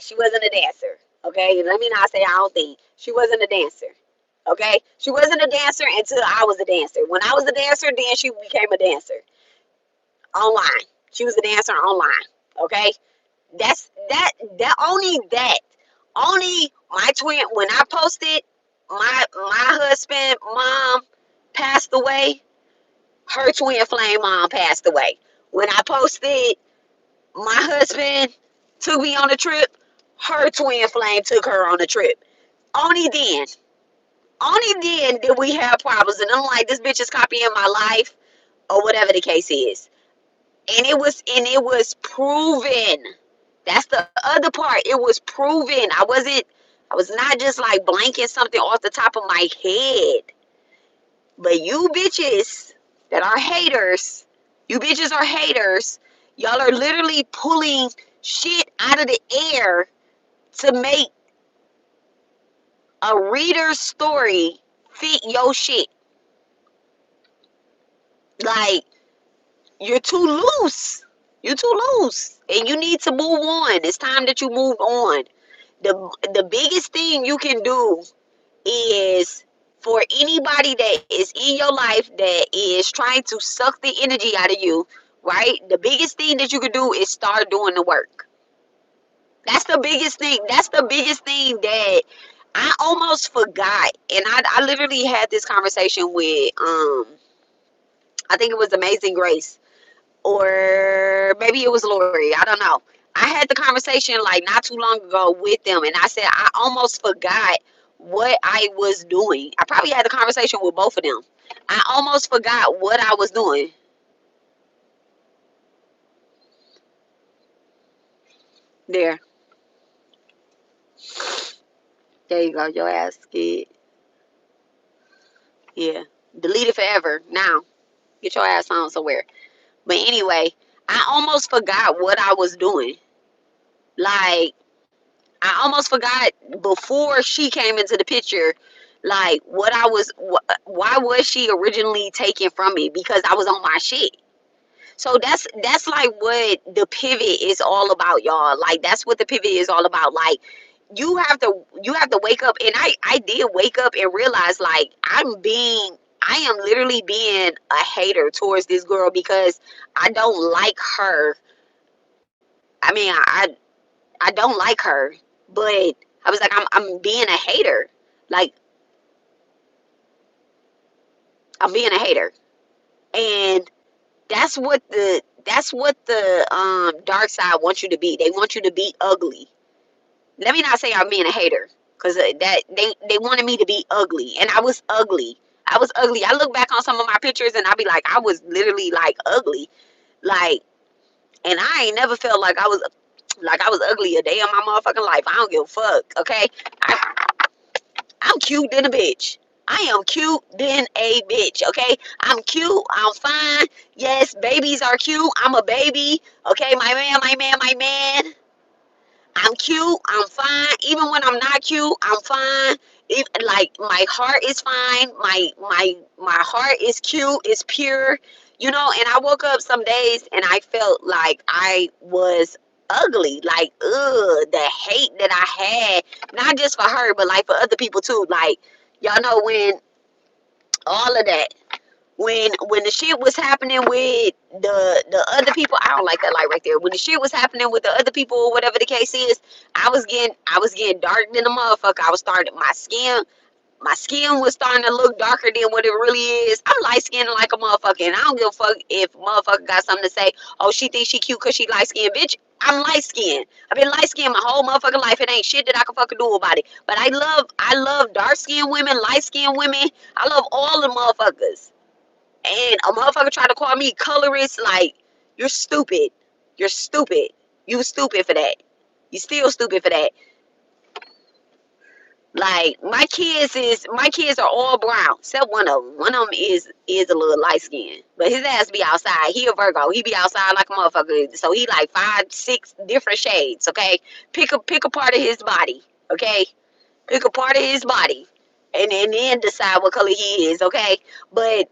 She wasn't a dancer. Okay, let me not say I don't think she wasn't a dancer. Okay, she wasn't a dancer until I was a dancer. When I was a dancer, then she became a dancer online. She was a dancer online. Okay, that's that. That only that. Only my twin. When I posted, my husband mom passed away. Her twin flame mom passed away. When I posted my husband took me on a trip, her twin flame took her on a trip. Only then. Only then did we have problems. And I'm like, this bitch is copying my life or whatever the case is. And it was proven. That's the other part. It was proven. I was not just like blanking something off the top of my head. But you bitches that are haters, you bitches are haters. Y'all are literally pulling shit out of the air to make a reader's story fit your shit. Like, you're too loose. You're too loose. And you need to move on. It's time that you move on. The biggest thing you can do is for anybody that is in your life that is trying to suck the energy out of you, right? The biggest thing that you can do is start doing the work. That's the biggest thing. That's the biggest thing that I almost forgot. And I literally had this conversation with I think it was Amazing Grace, or maybe it was Lori. I don't know. I had the conversation like not too long ago with them, and I said I almost forgot what I was doing. I probably had the conversation with both of them. I almost forgot what I was doing. There, there you go. Your ass kid. Yeah, delete it forever. Now, get your ass on somewhere. But anyway, I almost forgot what I was doing. Like, I almost forgot before she came into the picture, like what I was, why was she originally taken from me? Because I was on my shit. So that's like what the pivot is all about, y'all. Like that's what the pivot is all about. Like you have to wake up, and I did wake up and realize like I am literally being a hater towards this girl because I don't like her. I mean, I don't like her, but I was like, I'm being a hater. Like, I'm being a hater. And that's what the dark side wants you to be. They want you to be ugly. Let me not say I'm being a hater, because that they wanted me to be ugly, and I was ugly. I was ugly. I look back on some of my pictures and I be like, I was literally like ugly. Like, and I ain't never felt like I was ugly a day in my motherfucking life. I don't give a fuck. Okay. I'm cute than a bitch. I am cute than a bitch, okay? I'm cute. I'm fine. Yes, babies are cute. I'm a baby, okay? My man, my man, my man. I'm cute. I'm fine. Even when I'm not cute, I'm fine. Like my heart is fine. My heart is cute. It's pure, And I woke up some days and I felt like I was ugly. Like, the hate that I had, not just for her, but like for other people too. Like, y'all know when all of that when the shit was happening with the other people. I don't like that light right there. When the shit was happening with the other people or whatever the case is, I was getting dark than a motherfucker. I was starting my skin was starting to look darker than what it really is. I'm light skinned like a motherfucker, and I don't give a fuck if motherfucker got something to say. Oh, she thinks she cute because she light skinned, bitch. I'm light skinned. I've been light skinned my whole motherfucking life. It ain't shit that I can fucking do about it. But I love dark skinned women, light skinned women. I love all the motherfuckers. And a motherfucker tried to call me colorist. Like, you're stupid. You're stupid. You stupid for that. You still stupid for that. Like, my kids are all brown except one of them. One of them is a little light skinned, but his ass be outside. He a Virgo. He be outside like a motherfucker. So he like 5, 6 different shades. Okay, pick a part of his body. Okay, pick a part of his body, and then decide what color he is. Okay, but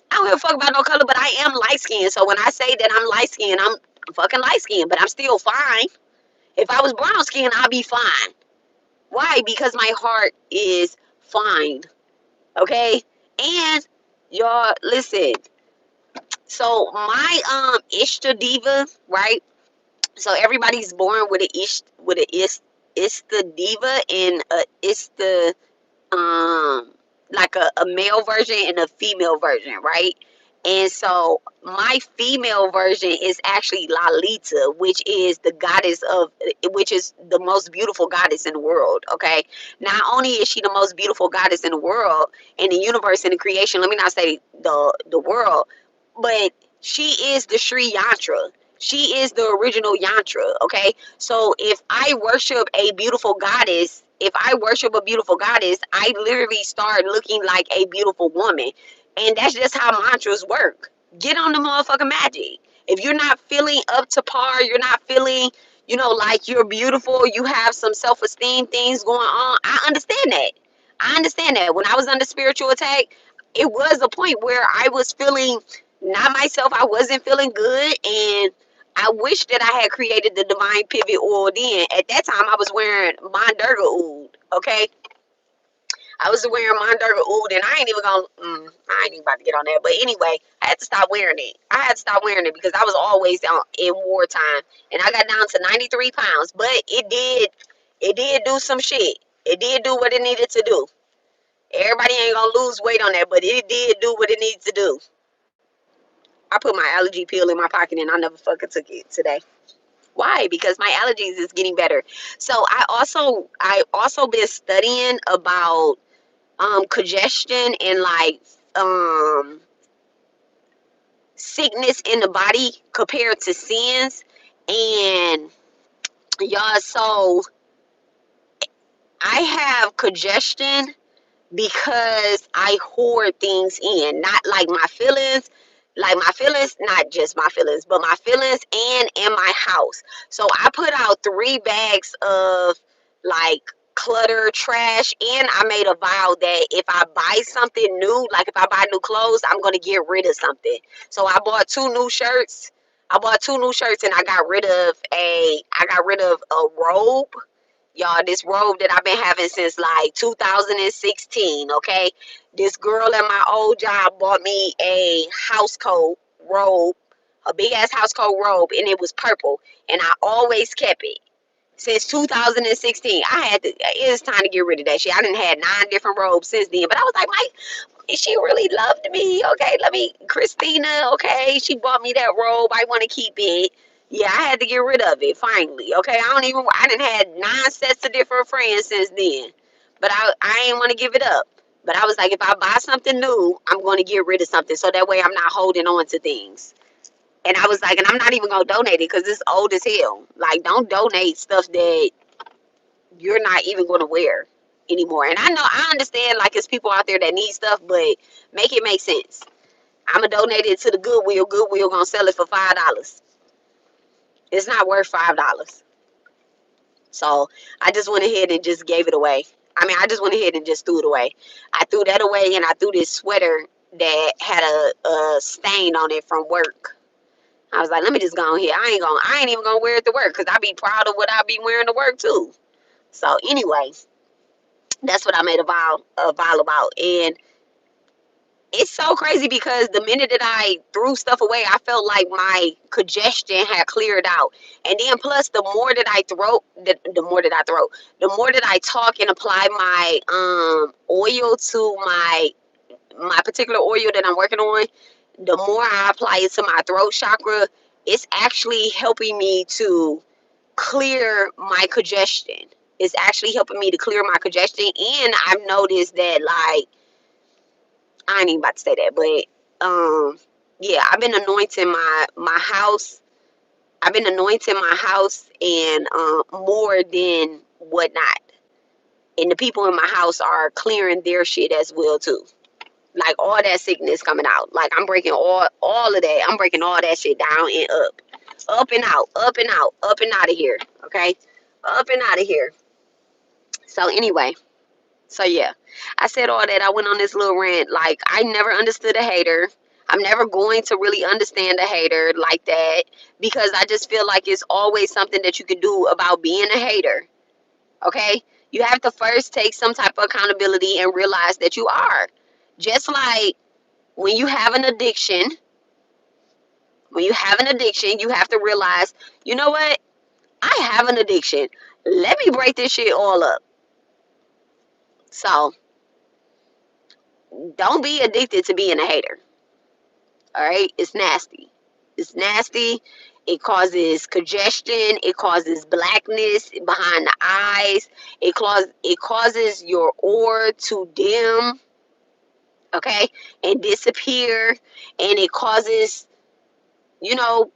I don't give a fuck about no color. But I am light skinned. So when I say that I'm light skinned, I'm fucking light skinned. But I'm still fine. If I was brown skinned, I'd be fine. Why? Because my heart is fine. Okay? And y'all listen. So my Ishta diva, right? So everybody's born with a diva, and it's the like a male version and a female version, right? And so my female version is actually Lalita, which is the goddess of, which is the most beautiful goddess in the world. Okay. Not only is she the most beautiful goddess in the world, in the universe, in the creation, let me not say the world, but she is the Sri Yantra. She is the original yantra. Okay. So if I worship a beautiful goddess, if I worship a beautiful goddess, I literally start looking like a beautiful woman. And that's just how mantras work. Get on the motherfucking magic. If you're not feeling up to par, you're not feeling, like you're beautiful, you have some self-esteem things going on. I understand that. I understand that. When I was under spiritual attack, it was a point where I was feeling not myself. I wasn't feeling good. And I wish that I had created the divine pivot oil then. At that time, I was wearing Durga oud. Okay. I was wearing my Durga oud, and I ain't even gonna, I ain't even about to get on that. But anyway, I had to stop wearing it. I had to stop wearing it because I was always down in wartime, and I got down to 93 pounds. But it did do some shit. It did do what it needed to do. Everybody ain't gonna lose weight on that, but it did do what it needs to do. I put my allergy pill in my pocket, and I never fucking took it today. Why? Because my allergies is getting better. So I also been studying about congestion and like um sickness in the body compared to sins. And y'all, so I have congestion because I hoard things in, not like my feelings, not just my feelings, but my feelings and in my house. So I put out 3 bags of like clutter trash, and I made a vow that if I buy something new, like if I buy new clothes, I'm gonna get rid of something. So I bought 2 new shirts. I bought 2 new shirts, and I got rid of a robe. Y'all, this robe that I've been having since like 2016, okay? This girl at my old job bought me a house coat robe, a big ass house coat robe, and it was purple. And I always kept it since 2016. It was time to get rid of that shit. I done had 9 different robes since then. But I was like, she really loved me. Okay, Christina, okay, she bought me that robe. I want to keep it. Yeah, I had to get rid of it finally. Okay, I didn't had 9 sets of different friends since then. But I ain't want to give it up. But I was like, if I buy something new, I'm going to get rid of something. So that way I'm not holding on to things. And I was like, and I'm not even going to donate it because it's old as hell. Like, don't donate stuff that you're not even going to wear anymore. And I understand, like, it's people out there that need stuff, but make it make sense. I'm gonna donate it to the Goodwill. Goodwill gonna sell it for $5. It's not worth $5. So I just went ahead and just gave it away. I mean, I just went ahead and just threw it away. I threw that away, and I threw this sweater that had a stain on it from work. I was like, let me just go on here. I ain't even gonna wear it to work because I be proud of what I be wearing to work too. So anyway, that's what I made a vow about. And it's so crazy because the minute that I threw stuff away, I felt like my congestion had cleared out. And then plus the more that I the more that I talk and apply my oil to my particular oil that I'm working on, the more I apply it to my throat chakra, it's actually helping me to clear my congestion. It's actually helping me to clear my congestion. And I've noticed that, like, I ain't even about to say that, but yeah, I've been anointing my house. I've been anointing my house and more than whatnot. And the people in my house are clearing their shit as well too. Like all that sickness coming out. Like I'm breaking all of that. I'm breaking all that shit down and up. Up and out, up and out, up and out of here. Okay? Up and out of here. So anyway. So yeah, I said all that. I went on this little rant. Like I never understood a hater. I'm never going to really understand a hater like that because I just feel like it's always something that you can do about being a hater. Okay? You have to first take some type of accountability and realize that you are. Just like when you have an addiction, you have to realize, you know what? I have an addiction. Let me break this shit all up. So don't be addicted to being a hater. All right, it's nasty. It's nasty. It causes congestion. It causes blackness behind the eyes. It causes your aura to dim, okay, and disappear. And it causes,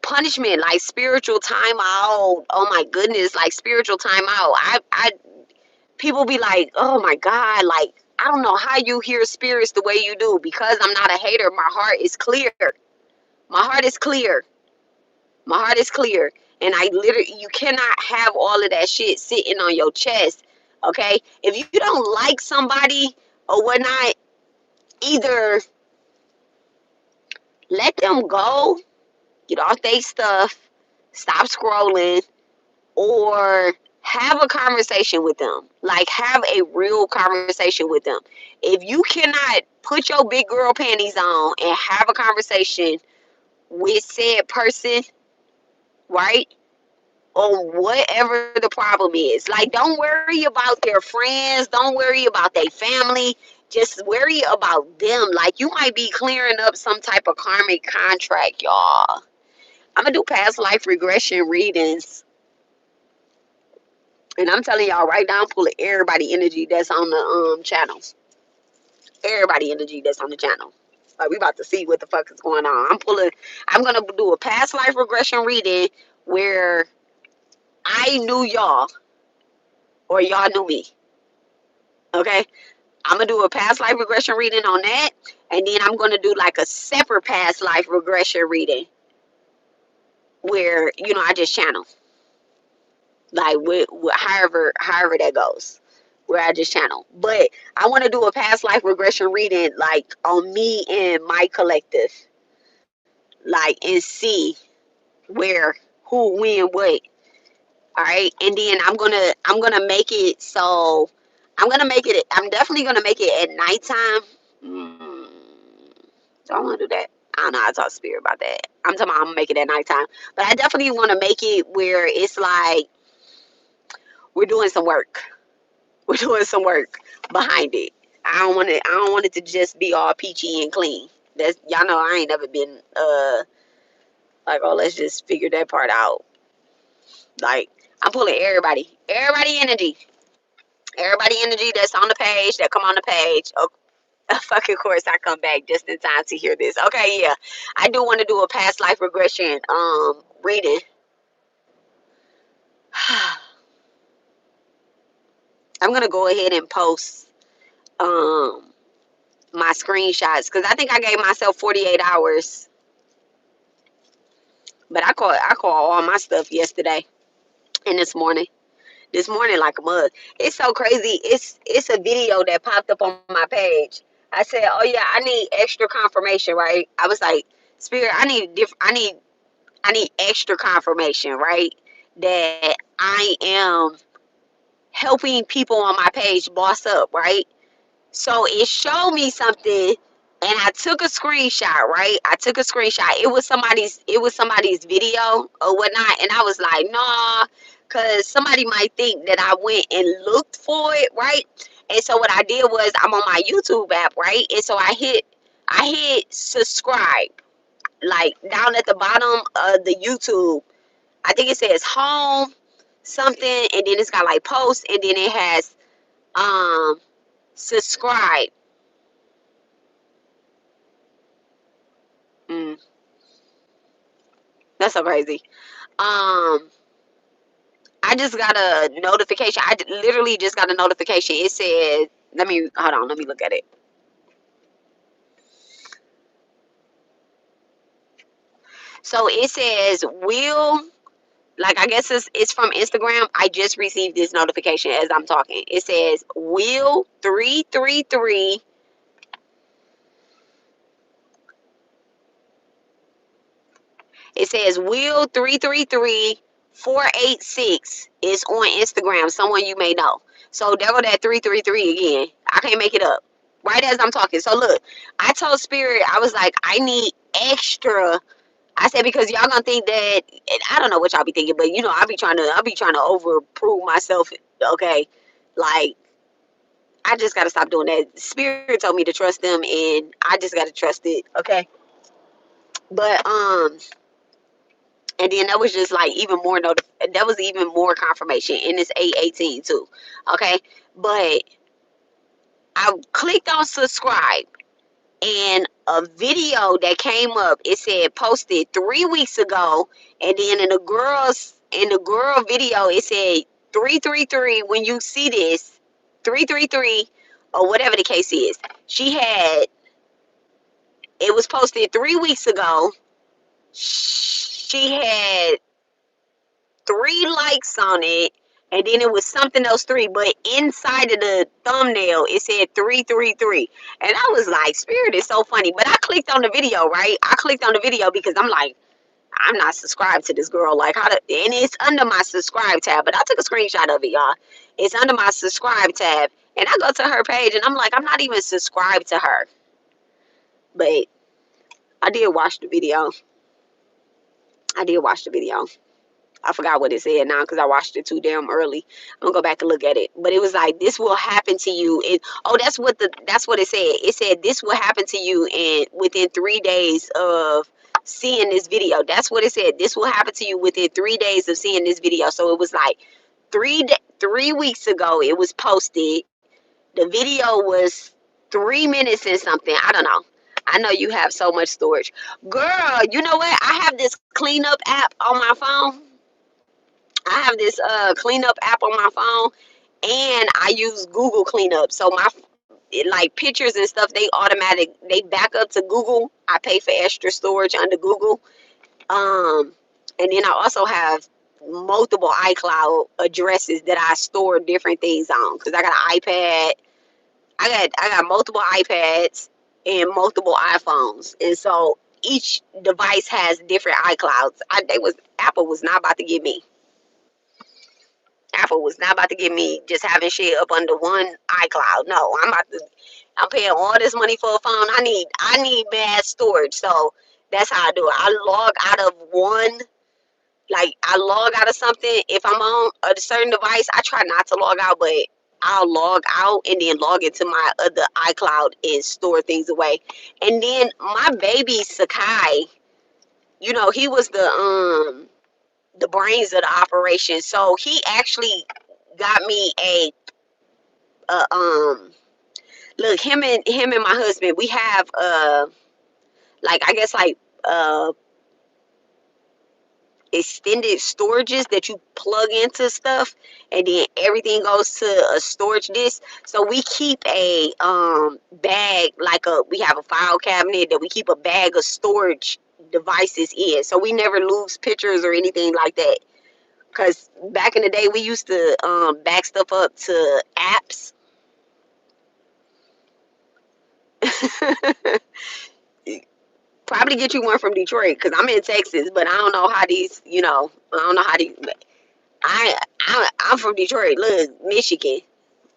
punishment, like spiritual timeout. Oh my goodness, like spiritual timeout. I people be like, oh my God, like, I don't know how you hear spirits the way you do. Because I'm not a hater, my heart is clear. My heart is clear. My heart is clear. And I literally, you cannot have all of that shit sitting on your chest. Okay? If you don't like somebody or whatnot, either let them go, get off their stuff, stop scrolling, or have a conversation with them. Like, have a real conversation with them. If you cannot put your big girl panties on and have a conversation with said person, right? Or whatever the problem is. Like, don't worry about their friends. Don't worry about their family. Just worry about them. Like, you might be clearing up some type of karmic contract, y'all. I'm going to do past life regression readings. And I'm telling y'all right now, I'm pulling everybody energy that's on the channels. Everybody energy that's on the channel. Like, we about to see what the fuck is going on. I'm going to do a past life regression reading where I knew y'all or y'all knew me. Okay? I'm going to do a past life regression reading on that. And then I'm going to do like a separate past life regression reading where, I just channel. Like, however that goes. Where I just channel. But I want to do a past life regression reading like on me and my collective. Like, and see where, who, when, what. All right. And then I'm gonna make it so I'm definitely gonna make it at nighttime. Mm, do I want to do that? I don't know. I talk to spirit about that. I'm talking about I'm gonna make it at nighttime, but I definitely want to make it where it's like we're doing some work. We're doing some work behind it. I don't want it to just be all peachy and clean. That's, y'all know I ain't never been like, oh, let's just figure that part out. Like, I'm pulling everybody energy. Everybody energy that's on the page, that come on the page. Oh, fucking course I come back just in time to hear this. Okay, yeah. I do want to do a past life regression reading. I'm gonna go ahead and post my screenshots because I think I gave myself 48 hours. But I called all my stuff yesterday and this morning. This morning like a mug. It's so crazy. It's a video that popped up on my page. I said, "Oh yeah, I need extra confirmation, right?" I was like, "Spirit, I need extra confirmation, right? That I am helping people on my page boss up, right?" So it showed me something, and I took a screenshot, right? I took a screenshot. It was somebody's video or whatnot, and I was like, nah, because somebody might think that I went and looked for it, right? And so what I did was I'm on my YouTube app, right? And so I hit subscribe, like down at the bottom of the YouTube. I think it says home something, and then it's got like posts, and then it has subscribe. Mm, that's so crazy. Um, I just got a notification. Literally just got a notification. It said, let me hold on. Let me look at it. So it says, will, like, I guess it's from Instagram. I just received this notification as I'm talking. It says, will 333. It says Will 333486 is on Instagram. Someone you may know. So there go that 333 again. I can't make it up. Right as I'm talking. So look, I told Spirit, I was like, I need extra. I said, because y'all gonna think that, and I don't know what y'all be thinking, but I'll be trying to overprove myself. Okay, like, I just gotta stop doing that. Spirit told me to trust them, and I just gotta trust it. Okay. But and then that was just like even more that was even more confirmation, and it's 8:18 too. Okay, but I clicked on subscribe, and a video that came up, it said posted 3 weeks ago, and then in the girl video it said 333 when you see this 333 or whatever the case is. She had it was posted 3 weeks ago. She had 3 likes on it, and then it was something else three, but inside of the thumbnail it said 333. And I was like, Spirit is so funny. But I clicked on the video, right? I clicked on the video because I'm like, I'm not subscribed to this girl. Like, how to, and it's under my subscribe tab, but I took a screenshot of it, y'all. It's under my subscribe tab, and I go to her page and I'm like, I'm not even subscribed to her. But I did watch the video. I did watch the video. I forgot what it said now because I watched it too damn early. I'm gonna go back and look at it. But it was like, this will happen to you. That's what it said. It said this will happen to you within 3 days of seeing this video. That's what it said. This will happen to you within 3 days of seeing this video. So it was like 3 weeks ago it was posted. The video was 3 minutes and something. I don't know. I know you have so much storage. Girl, you know what? I have this cleanup app on my phone. I have this cleanup app on my phone, and I use Google Cleanup. So like pictures and stuff, they back up to Google. I pay for extra storage under Google. And then I also have multiple iCloud addresses that I store different things on because I got an iPad. I got multiple iPads and multiple iPhones, and so each device has different iClouds. Apple was not about to give me. Apple was not about to give me just having shit up under one iCloud. No, I'm paying all this money for a phone. I need bad storage. So that's how I do it. I log out of one, like I log out of something. If I'm on a certain device, I try not to log out, but I'll log out and then log into my other iCloud and store things away. And then my baby Sakai, he was the brains of the operation. So he actually got me a look, him and my husband, we have like I guess like extended storages that you plug into stuff, and then everything goes to a storage disk. So we keep a bag, like we have a file cabinet that we keep a bag of storage devices in, so we never lose pictures or anything like that. Because back in the day, we used to back stuff up to apps. Probably get you one from Detroit because I'm in Texas, but I don't know how these, I don't know how these. I'm from Detroit. Look, Michigan.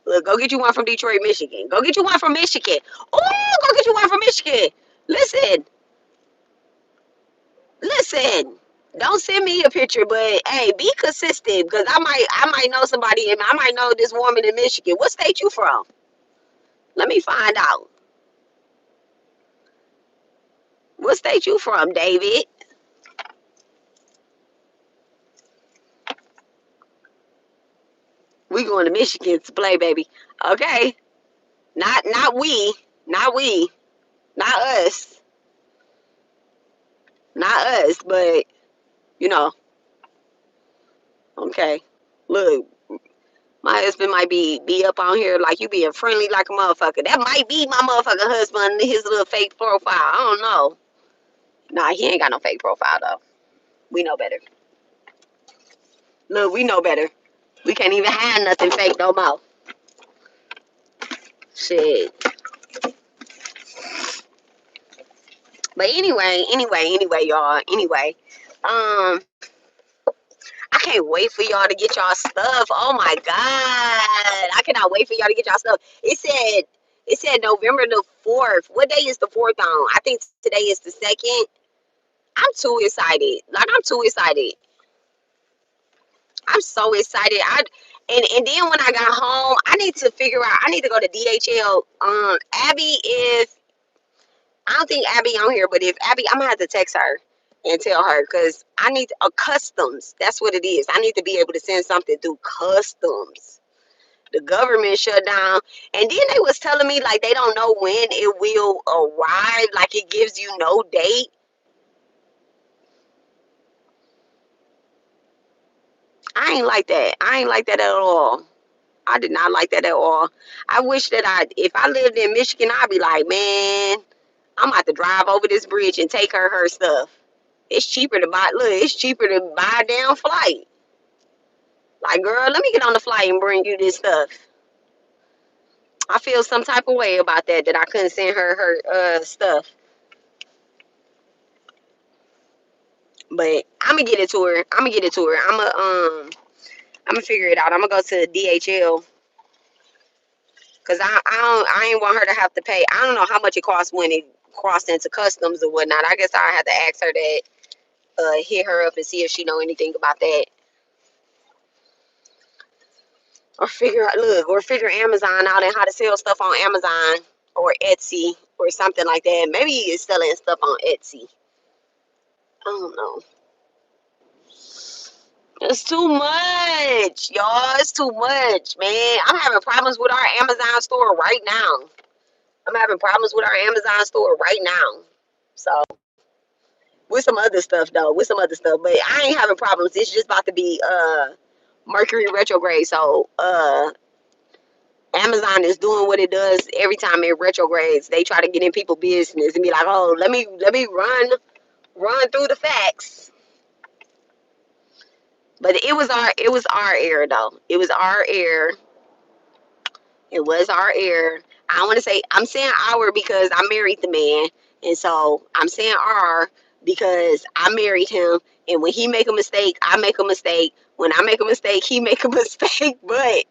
Look, go get you one from Detroit, Michigan. Go get you one from Michigan. Oh, go get you one from Michigan. Listen, listen. Don't send me a picture, but hey, be consistent because I might know somebody, and I might know this woman in Michigan. What state you from? Let me find out. What state you from, David? We going to Michigan to play, baby. Okay. Not we. Not we. Not us. Not us, but you know, okay. Look, my husband might be up on here like you being friendly like a motherfucker. That might be my motherfucking husband, his little fake profile. I don't know. Nah, he ain't got no fake profile though. We know better. Look, we know better. We can't even have nothing fake no more. Shit. But anyway, y'all. Anyway, I can't wait for y'all to get y'all stuff. Oh my god, I cannot wait for y'all to get y'all stuff. It said November the 4th. What day is the 4th on? I think today is the 2nd. I'm too excited. Like I'm too excited. I'm so excited. And then when I got home, I need to figure out. I need to go to DHL. Abby is I don't think Abby on here, but if Abby, I'm gonna have to text her and tell her because I need customs. That's what it is. I need to be able to send something through customs. The government shut down, and then they was telling me like they don't know when it will arrive. Like it gives you no date. I ain't like that. I ain't like that at all. I did not like that at all. I wish that if I lived in Michigan, I'd be like, man, I'm about to drive over this bridge and take her stuff. It's cheaper to buy. Look, it's cheaper to buy a damn flight. Like, girl, let me get on the flight and bring you this stuff. I feel some type of way about that I couldn't send her stuff. But I'm gonna get it to her. I'm gonna get it to her. I'm gonna figure it out. I'm gonna go to DHL because I ain't want her to have to pay. I don't know how much it costs when it crossed into customs or whatnot. I guess I have to ask her that. Hit her up and see if she know anything about that. Or figure Amazon out and how to sell stuff on Amazon or Etsy or something like that. Maybe it's selling stuff on Etsy. I don't know. It's too much, y'all. It's too much, man. I'm having problems with our Amazon store right now. I'm having problems with our Amazon store right now. So with some other stuff though, with some other stuff. But I ain't having problems. It's just about to be Mercury retrograde. So Amazon is doing what it does every time it retrogrades. They try to get in people's business and be like, oh, let me run through the facts. But it was our error though. It was our error. It was our error. I want to say I'm saying our because I married the man, and so I'm saying our because I married him. And when he make a mistake, I make a mistake. When I make a mistake, he make a mistake. But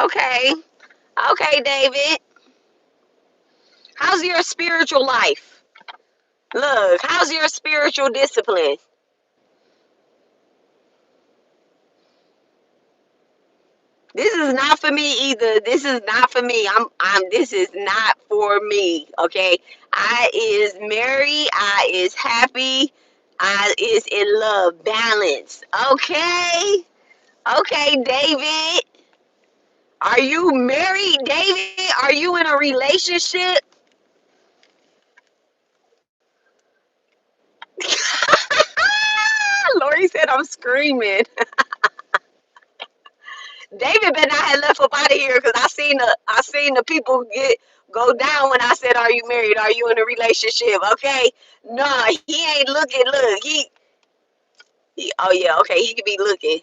okay, okay, David, how's your spiritual life? Look, how's your spiritual discipline? This is not for me either. This is not for me. This is not for me. Okay. I is married. I is happy. I is in love. Balance. Okay. Okay, David. Are you married, David? Are you in a relationship? Lori said I'm screaming. David better not have left up out of here because I seen the people go down when I said, "Are you married? Are you in a relationship?" Okay, no, he ain't looking. Look, oh yeah, okay, he could be looking.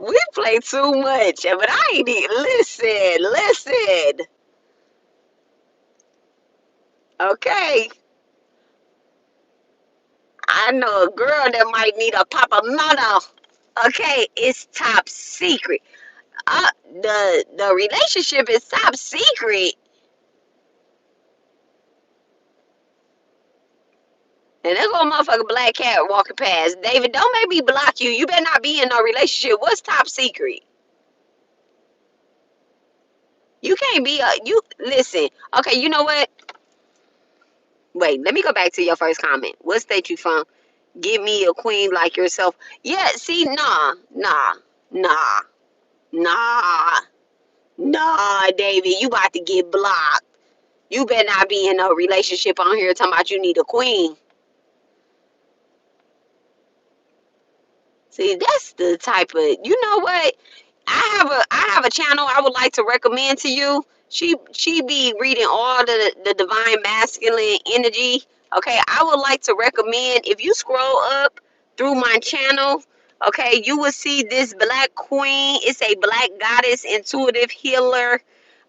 We play too much, but I ain't even listen. Okay, I know a girl that might need a papa mama. Okay, it's top secret. The relationship is top secret. And there go a motherfucking black cat walking past. David, don't make me block you. You better not be in no relationship. What's top secret? You can't be you listen. Okay, you know what? Wait, let me go back to your first comment. What state you from? Give me a queen like yourself. Yeah, see, nah, nah, nah, David. You about to get blocked. You better not be in no relationship on here talking about you need a queen. See, that's the type of you know what? I have a channel I would like to recommend to you. She be reading all the divine masculine energy. Okay, I would like to recommend if you scroll up through my channel, okay, you will see this black queen. It's a black goddess intuitive healer.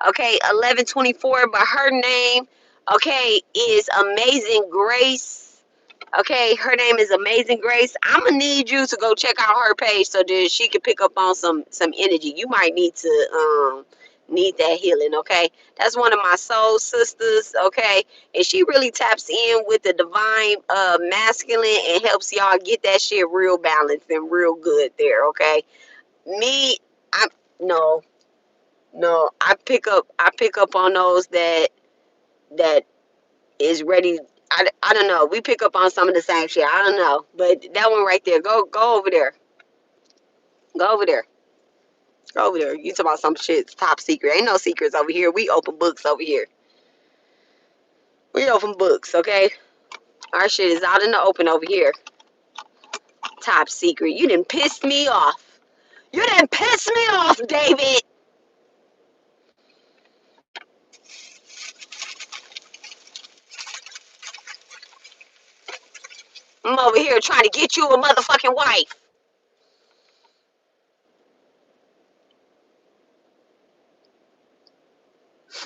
Okay, 1124, but her name, okay, is Amazing Grace. Okay, her name is Amazing Grace. I'm gonna need you to go check out her page so that she can pick up on some energy. You might need that healing. Okay, that's one of my soul sisters. Okay, and she really taps in with the divine masculine and helps y'all get that shit real balanced and real good there. Okay, me, I no no I pick up on those that is ready. I don't know. We pick up on some of the same shit. I don't know. But that one right there, go over there. Go over there. Go over there. You talk about some shit top secret. Ain't no secrets over here. We open books over here. We open books, okay? Our shit is out in the open over here. Top secret. You done pissed me off. You done pissed me off, David. I'm over here trying to get you a motherfucking wife.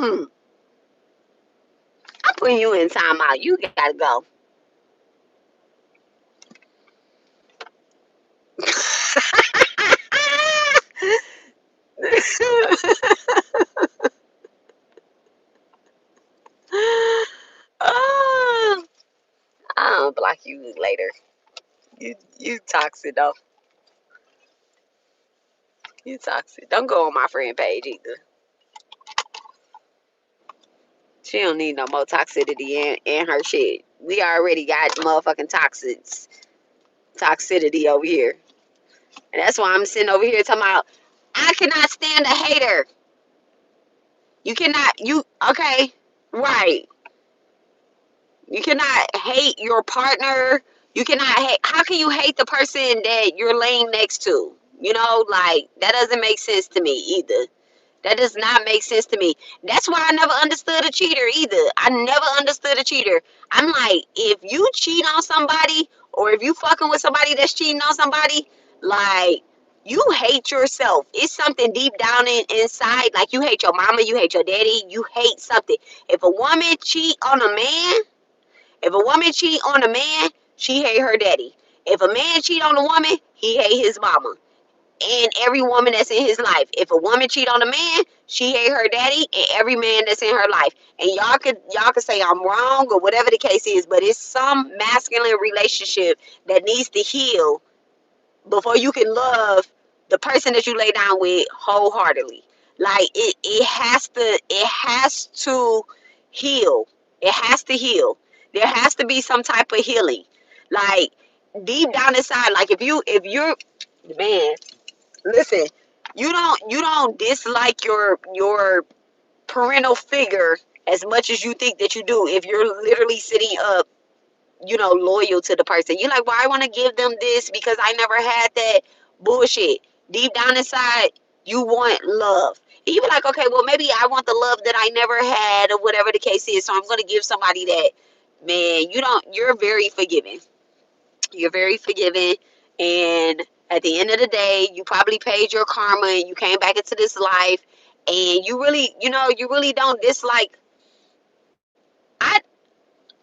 I'm putting you in timeout. You gotta go. Oh, I'll block you later. You toxic though. You toxic. Don't go on my friend page either. She don't need no more toxicity in her shit. We already got motherfucking toxicity over here. And that's why I'm sitting over here talking about I cannot stand a hater. You cannot okay. Right. You cannot hate your partner. You cannot hate. How can you hate the person that you're laying next to? You know, like that doesn't make sense to me either. That does not make sense to me. That's why I never understood a cheater either. I never understood a cheater. I'm like, if you cheat on somebody or if you fucking with somebody that's cheating on somebody, like you hate yourself. It's something deep down inside. Like you hate your mama, you hate your daddy, you hate something. If a woman cheat on a man, if a woman cheat on a man, she hate her daddy. If a man cheat on a woman, he hate his mama and every woman that's in his life. If a woman cheat on a man, she hate her daddy and every man that's in her life. And y'all could say I'm wrong or whatever the case is, but it's some masculine relationship that needs to heal before you can love the person that you lay down with wholeheartedly. Like it has to heal. It has to heal. There has to be some type of healing. Like deep down inside, like if you're man, listen, you don't dislike your parental figure as much as you think that you do if you're literally sitting up, loyal to the person. You're like, well, I want to give them this because I never had that bullshit. Deep down inside, you want love. And you be like, okay, well, maybe I want the love that I never had or whatever the case is. So I'm going to give somebody that. Man, you're very forgiving. You're very forgiving. And at the end of the day, you probably paid your karma and you came back into this life. And you really don't dislike. I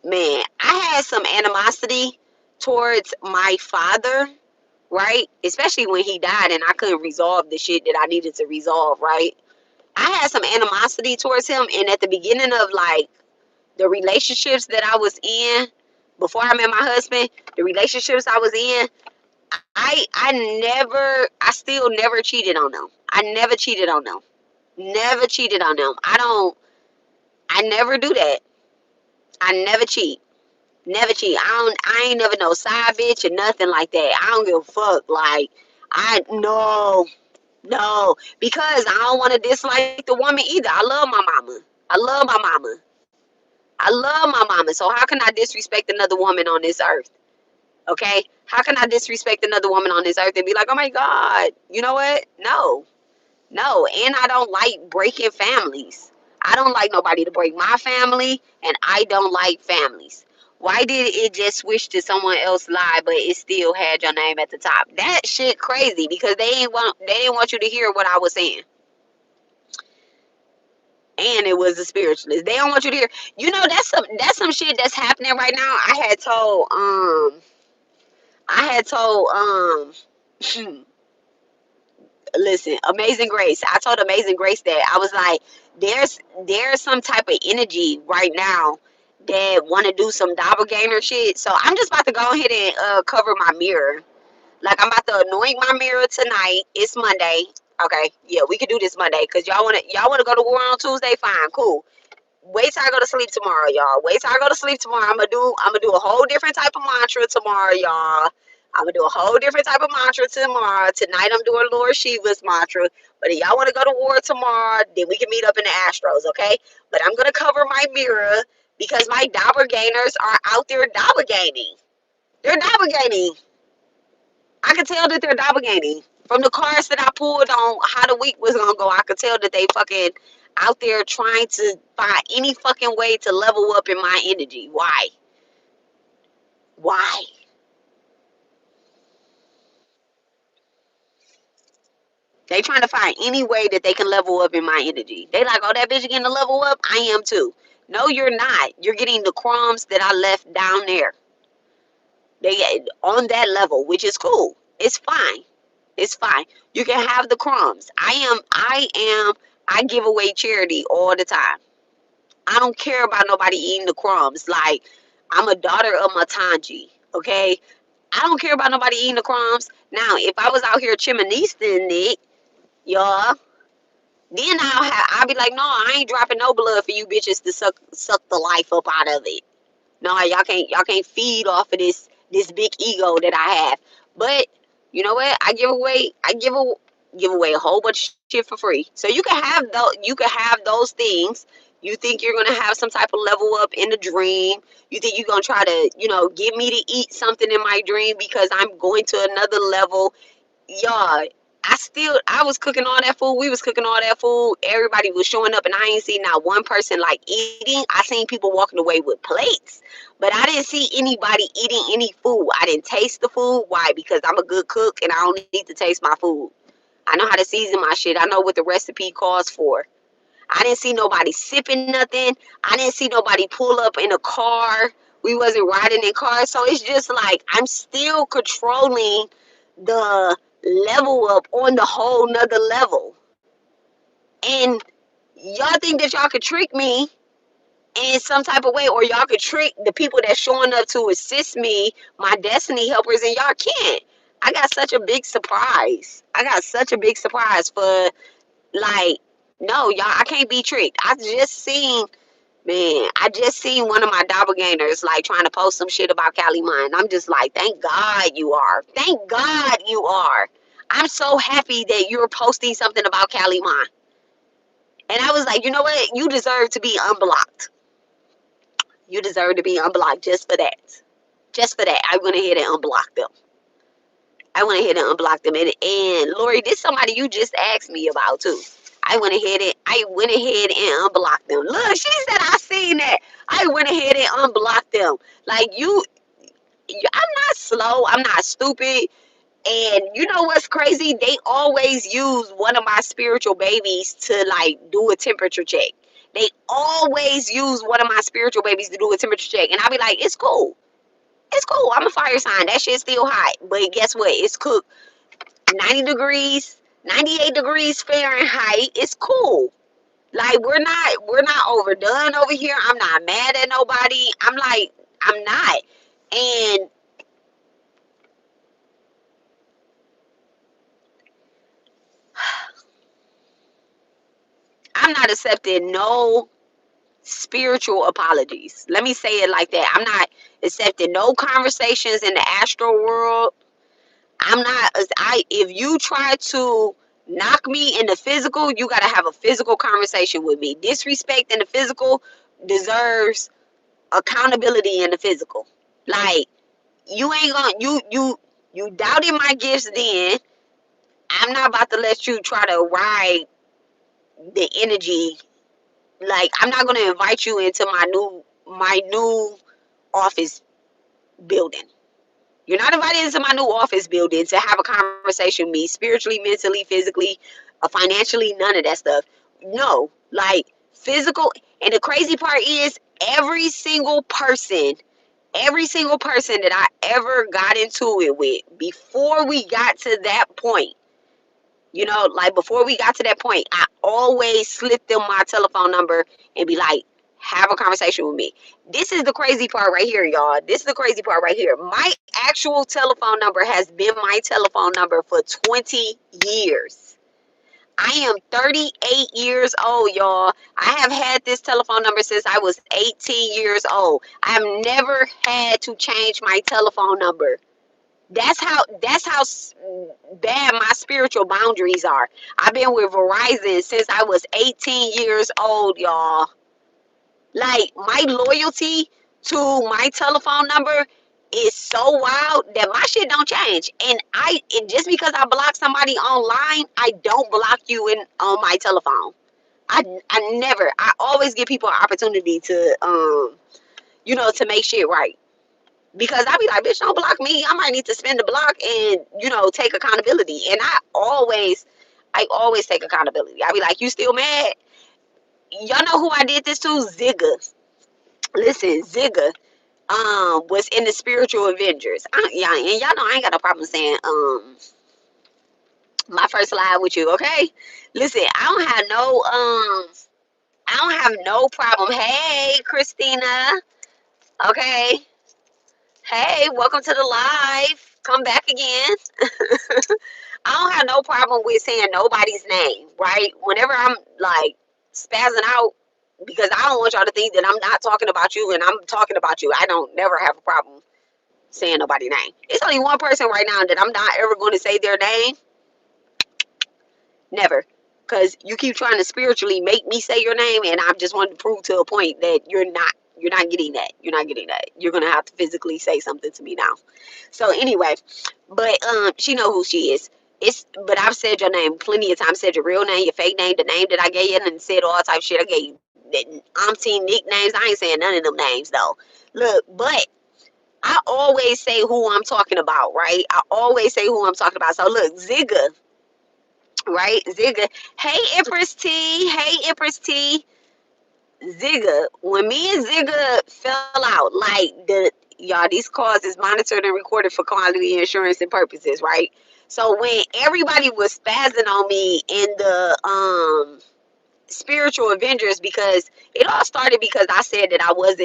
I had some animosity towards my father, right? Especially when he died and I couldn't resolve the shit that I needed to resolve, right? I had some animosity towards him, and at the beginning of like the relationships that I was in before I met my husband, the relationships I was in, I still never cheated on them. I never cheated on them. Never cheated on them. I never do that. I never cheat. Never cheat. I ain't never no side bitch or nothing like that. I don't give a fuck. Like I no, because I don't want to dislike the woman either. I love my mama. I love my mama. I love my mama. So how can I disrespect another woman on this earth? Okay? How can I disrespect another woman on this earth and be like, oh my God, you know what? No. No. And I don't like breaking families. I don't like nobody to break my family, and I don't like families. Why did it just switch to someone else's lie, but it still had your name at the top? That shit crazy because they didn't want you to hear what I was saying. and it was a spiritualist. They don't want you to hear. You know, that's some shit that's happening right now. I had told listen, Amazing Grace. I told Amazing Grace that I was like, there's some type of energy right now that want to do some doppelganger shit. So I'm just about to go ahead and cover my mirror. Like I'm about to anoint my mirror tonight. It's Monday. Okay, yeah, we can do this Monday because y'all wanna go to war on Tuesday. Fine, cool. Wait till I go to sleep tomorrow, y'all. Wait till I go to sleep tomorrow. I'm gonna do a whole different type of mantra tomorrow, y'all. I'm gonna do a whole different type of mantra tomorrow. Tonight I'm doing Lord Shiva's mantra. But if y'all want to go to war tomorrow, then we can meet up in the Astros, okay? But I'm gonna cover my mirror because my doppelgangers are out there doppelganging. They're doppelganging. I could tell that they're doppelganging. From the cards that I pulled on how the week was gonna go, I could tell that they fucking out there trying to find any fucking way to level up in my energy. Why? Why? They trying to find any way that they can level up in my energy. They like, oh, that bitch getting to level up? I am too. No, you're not. You're getting the crumbs that I left down there. They on that level, which is cool. It's fine. It's fine. You can have the crumbs. I give away charity all the time. I don't care about nobody eating the crumbs. Like, I'm a daughter of Matanji, okay? I don't care about nobody eating the crumbs. Now, if I was out here chiministing it, y'all, then I'll be like, no, I ain't dropping no blood for you bitches to suck the life up out of it. No, y'all can't feed off of this big ego that I have. But you know what? I give away a whole bunch of shit for free. So you can have things. You think you're gonna have some type of level up in the dream. You think you're gonna try to, get me to eat something in my dream because I'm going to another level. Y'all, I was cooking all that food. We was cooking all that food. Everybody was showing up, and I ain't seen not one person like eating. I seen people walking away with plates, but I didn't see anybody eating any food. I didn't taste the food. Why? Because I'm a good cook, and I don't need to taste my food. I know how to season my shit. I know what the recipe calls for. I didn't see nobody sipping nothing. I didn't see nobody pull up in a car. We wasn't riding in cars. So it's just like I'm still controlling the level up on the whole nother level. And y'all think that y'all could trick me in some type of way, or y'all could trick the people that's showing up to assist me, my destiny helpers, and y'all can't. I got such a big surprise. I got such a big surprise for, like, no, y'all, I can't be tricked. I just seen one of my doppelgangers like trying to post some shit about Cali Mine. I'm just like, thank God you are. Thank God you are. I'm so happy that you're posting something about Cali Mine. And I was like, you know what? You deserve to be unblocked. You deserve to be unblocked just for that. Just for that. I went ahead and unblocked them. And Lori, this is somebody you just asked me about too. I went ahead and unblocked them. Look, she said I seen that. I went ahead and unblocked them. Like I'm not slow. I'm not stupid. And you know what's crazy? They always use one of my spiritual babies to like do a temperature check. They always use one of my spiritual babies to do a temperature check. And I'll be like, it's cool. It's cool. I'm a fire sign. That shit's still hot. But guess what? It's cooked 90 degrees, 98 degrees Fahrenheit. It's cool. Like we're not overdone over here. I'm not mad at nobody. I'm not. And I'm not accepting no spiritual apologies. Let me say it like that. I'm not accepting no conversations in the astral world. I'm not if you try to knock me in the physical, you got to have a physical conversation with me. Disrespect in the physical deserves accountability in the physical. Like you ain't gonna you doubted my gifts then. I'm not about to let you try to ride the energy. Like I'm not gonna invite you into my new office building. You're not invited into my new office building to have a conversation with me spiritually, mentally, physically, financially, none of that stuff. No, like Physical, and the crazy part is every single person that I ever got into it with, before we got to that point, like before we got to that point, I always slip them my telephone number and be like, have a conversation with me. This is the crazy part right here, y'all. This is the crazy part right here. My actual telephone number has been my telephone number for 20 years. I am 38 years old, y'all. I have had this telephone number since I was 18 years old. I have never had to change my telephone number. That's how bad my spiritual boundaries are. I've been with Verizon since I was 18 years old, y'all. Like, my loyalty to my telephone number is so wild that my shit don't change. And just because I block somebody online, I don't block you in on my telephone. I always give people an opportunity to to make shit right. Because I be like, bitch, don't block me. I might need to spin the block and, take accountability. And I always take accountability. I be like, you still mad? Y'all know who I did this to? Zigga. Listen, Zigga was in the spiritual Avengers. Yeah, and y'all know I ain't got no problem saying my first live with you, okay? Listen, I don't have no problem. Hey, Christina. Okay. Hey, welcome to the live. Come back again. I don't have no problem with saying nobody's name, right? Whenever I'm like spazzing out, because I don't want y'all to think that I'm not talking about you and I'm talking about you. I don't never have a problem saying nobody's name. It's only one person right now that I'm not ever going to say their name. Never. Because you keep trying to spiritually make me say your name, and I just want to prove to a point that you're not getting that. You're not getting that. You're gonna have to physically say something to me now. So anyway, but she know who she is. But I've said your name plenty of times. Said your real name, your fake name, the name that I gave you, and said all type of shit. I gave you umpteen nicknames. I ain't saying none of them names though. Look, but I always say who I'm talking about, right? I always say who I'm talking about. So look, Zigga, right? Zigga. Hey, Empress T. Hey, Empress T. Zigga. When me and Zigga fell out, like y'all, these calls is monitored and recorded for quality insurance and purposes, right? So when everybody was spazzing on me in the spiritual Avengers, because it all started because I said that I was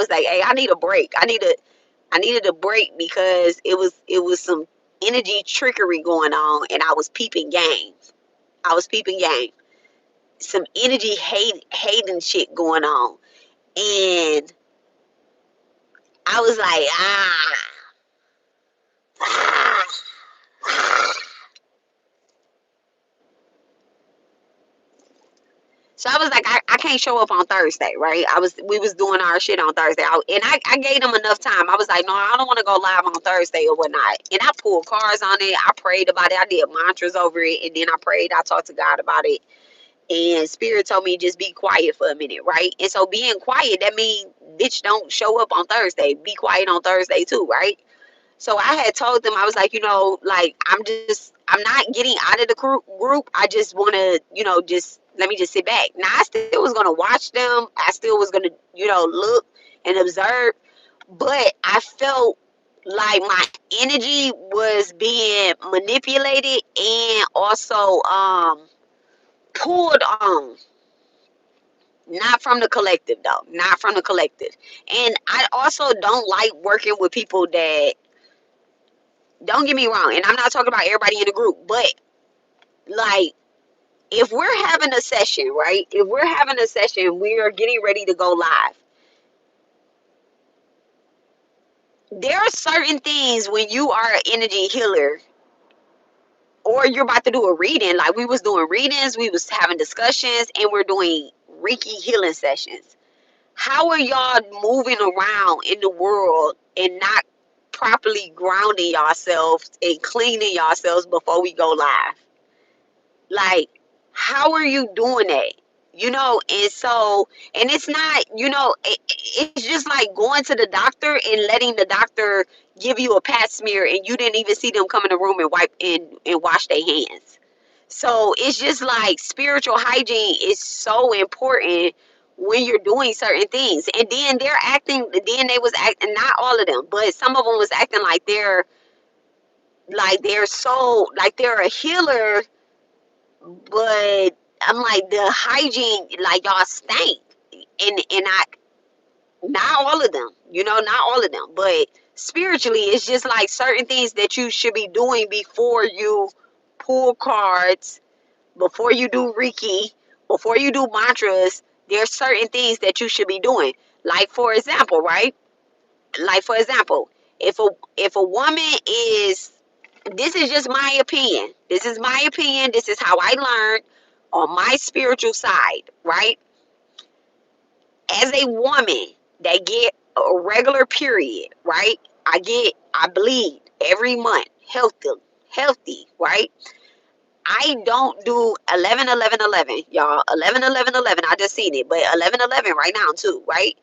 like, hey, I need a break. I needed a break because it was some energy trickery going on, and I was peeping game. I was peeping game. Some energy hating shit going on. And I was like, ah, ah. So I was like, I can't show up on Thursday, right? We was doing our shit on Thursday. I gave them enough time. I was like, no, I don't want to go live on Thursday or whatnot. And I pulled cards on it. I prayed about it. I did mantras over it. And then I prayed. I talked to God about it. And Spirit told me just be quiet for a minute, right? And so being quiet, that means bitch don't show up on Thursday. Be quiet on Thursday too, right? So I had told them, I was like, like I'm not getting out of the group. I just want to, just let me just sit back. Now I still was gonna watch them. I still was gonna, look and observe, but I felt like my energy was being manipulated and also pulled on. Not from the collective though. Not from the collective. And I also don't like working with people that, don't get me wrong, and I'm not talking about everybody in the group, but like if we're having a session, right? If we're having a session, we are getting ready to go live. There are certain things when you are an energy healer or you're about to do a reading, like we was doing readings, we was having discussions, and we're doing Reiki healing sessions. How are y'all moving around in the world and not properly grounding yourselves and cleaning yourselves before we go live? Like, how are you doing that? And so, and it's not, it's just like going to the doctor and letting the doctor give you a pap smear and you didn't even see them come in the room and wipe and wash their hands. So it's just like spiritual hygiene is so important when you're doing certain things. And then they're acting, then they was acting, not all of them, but some of them was acting like they're so, like they're a healer, but I'm like, the hygiene, like y'all stink. And I, not all of them, you know, not all of them, but spiritually, it's just like certain things that you should be doing before you pull cards, before you do Reiki, before you do mantras. There's certain things that you should be doing. Like for example, right? Like for example, if a woman is, this is just my opinion. This is my opinion. This is how I learned on my spiritual side, right? As a woman that get a regular period, right? I bleed every month, healthy, right? I don't do 11, 11, 11, y'all. 11, 11, 11. I just seen it, but 11, 11 right now too, right?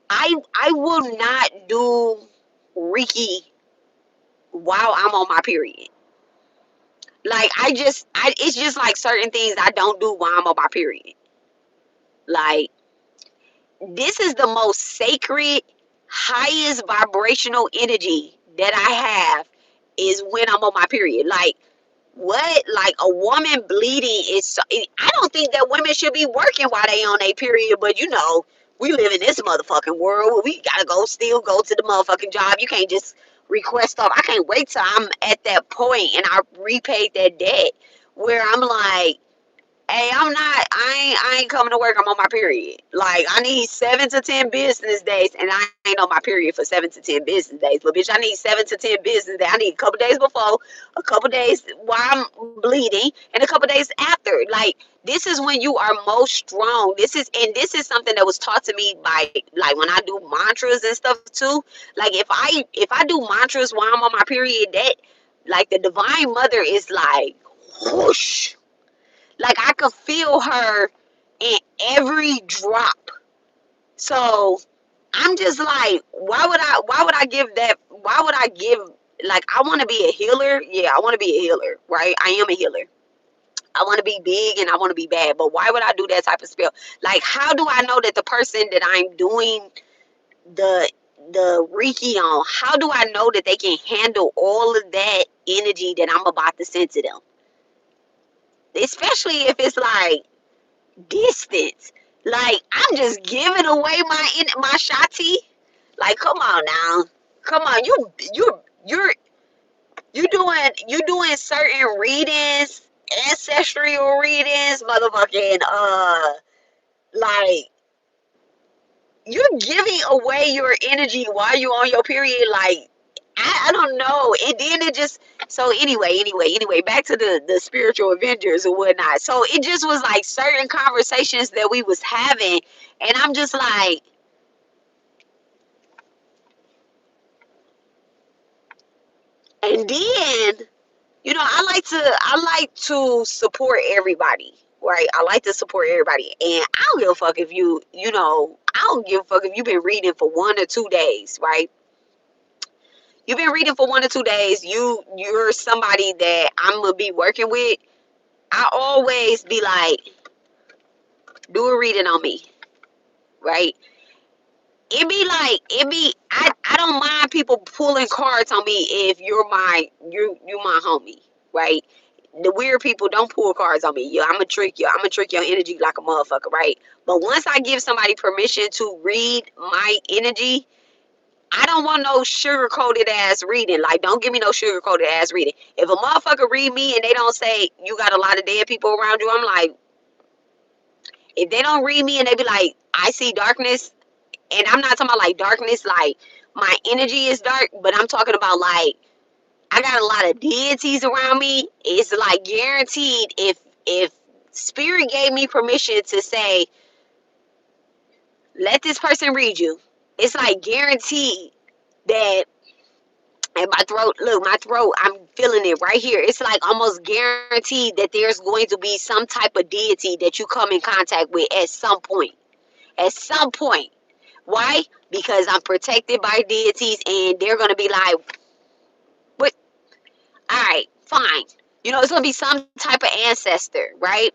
I will not do Reiki while I'm on my period. Like it's just like certain things I don't do while I'm on my period. Like, this is the most sacred, highest vibrational energy that I have is when I'm on my period. Like, what? Like, a woman bleeding is so, I don't think that women should be working while they on their period, but you know, we live in this motherfucking world where we gotta still go to the motherfucking job. You can't just request off. I can't wait till I'm at that point and I repaid that debt where I'm like, hey, I ain't coming to work. I'm on my period. Like, I need 7 to 10 business days, and I ain't on my period for 7 to 10 business days. But bitch, I need 7 to 10 business days. I need a couple days before, a couple days while I'm bleeding, and a couple days after. Like, this is when you are most strong. This is something that was taught to me by, like, when I do mantras and stuff too. Like, if I do mantras while I'm on my period, that, like, the divine mother is like whoosh. Like, I could feel her in every drop. So I'm just like, why would I give, like, I want to be a healer. Yeah, I want to be a healer, right? I am a healer. I want to be big and I want to be bad. But why would I do that type of spell? Like, how do I know that the person that I'm doing the Reiki on, how do I know that they can handle all of that energy that I'm about to send to them? Especially if it's like distance. Like, I'm just giving away my shati. Like, come on now, come on. You're you doing certain readings, ancestral readings, motherfucking like, you're giving away your energy while you're on your period. Like, I don't know. And then it just, so anyway, back to the spiritual Avengers or whatnot. So it just was like certain conversations that we was having, and I'm just like, and then, you know, I like to support everybody. Right? I like to support everybody. And I don't give a fuck if you know, I don't give a fuck if you've been reading for 1 or 2 days, right? You've been reading for 1 or 2 days. You're somebody that I'm gonna be working with. I always be like, do a reading on me, right? I don't mind people pulling cards on me if you're my homie, right? The weird people don't pull cards on me. Yeah, I'm gonna trick you. I'm gonna trick your energy like a motherfucker, right? But once I give somebody permission to read my energy, I don't want no sugar coated ass reading. Like, don't give me no sugar coated ass reading. If a motherfucker read me and they don't say you got a lot of dead people around you, I'm like, if they don't read me and they be like, I see darkness, and I'm not talking about like darkness, like my energy is dark, but I'm talking about like I got a lot of deities around me. It's like guaranteed if spirit gave me permission to say, let this person read you, it's like guaranteed that. And my throat, look, my throat, I'm feeling it right here. It's like almost guaranteed that there's going to be some type of deity that you come in contact with at some point. At some point. Why? Because I'm protected by deities and they're going to be like, what? All right, fine. You know, it's gonna be some type of ancestor, right?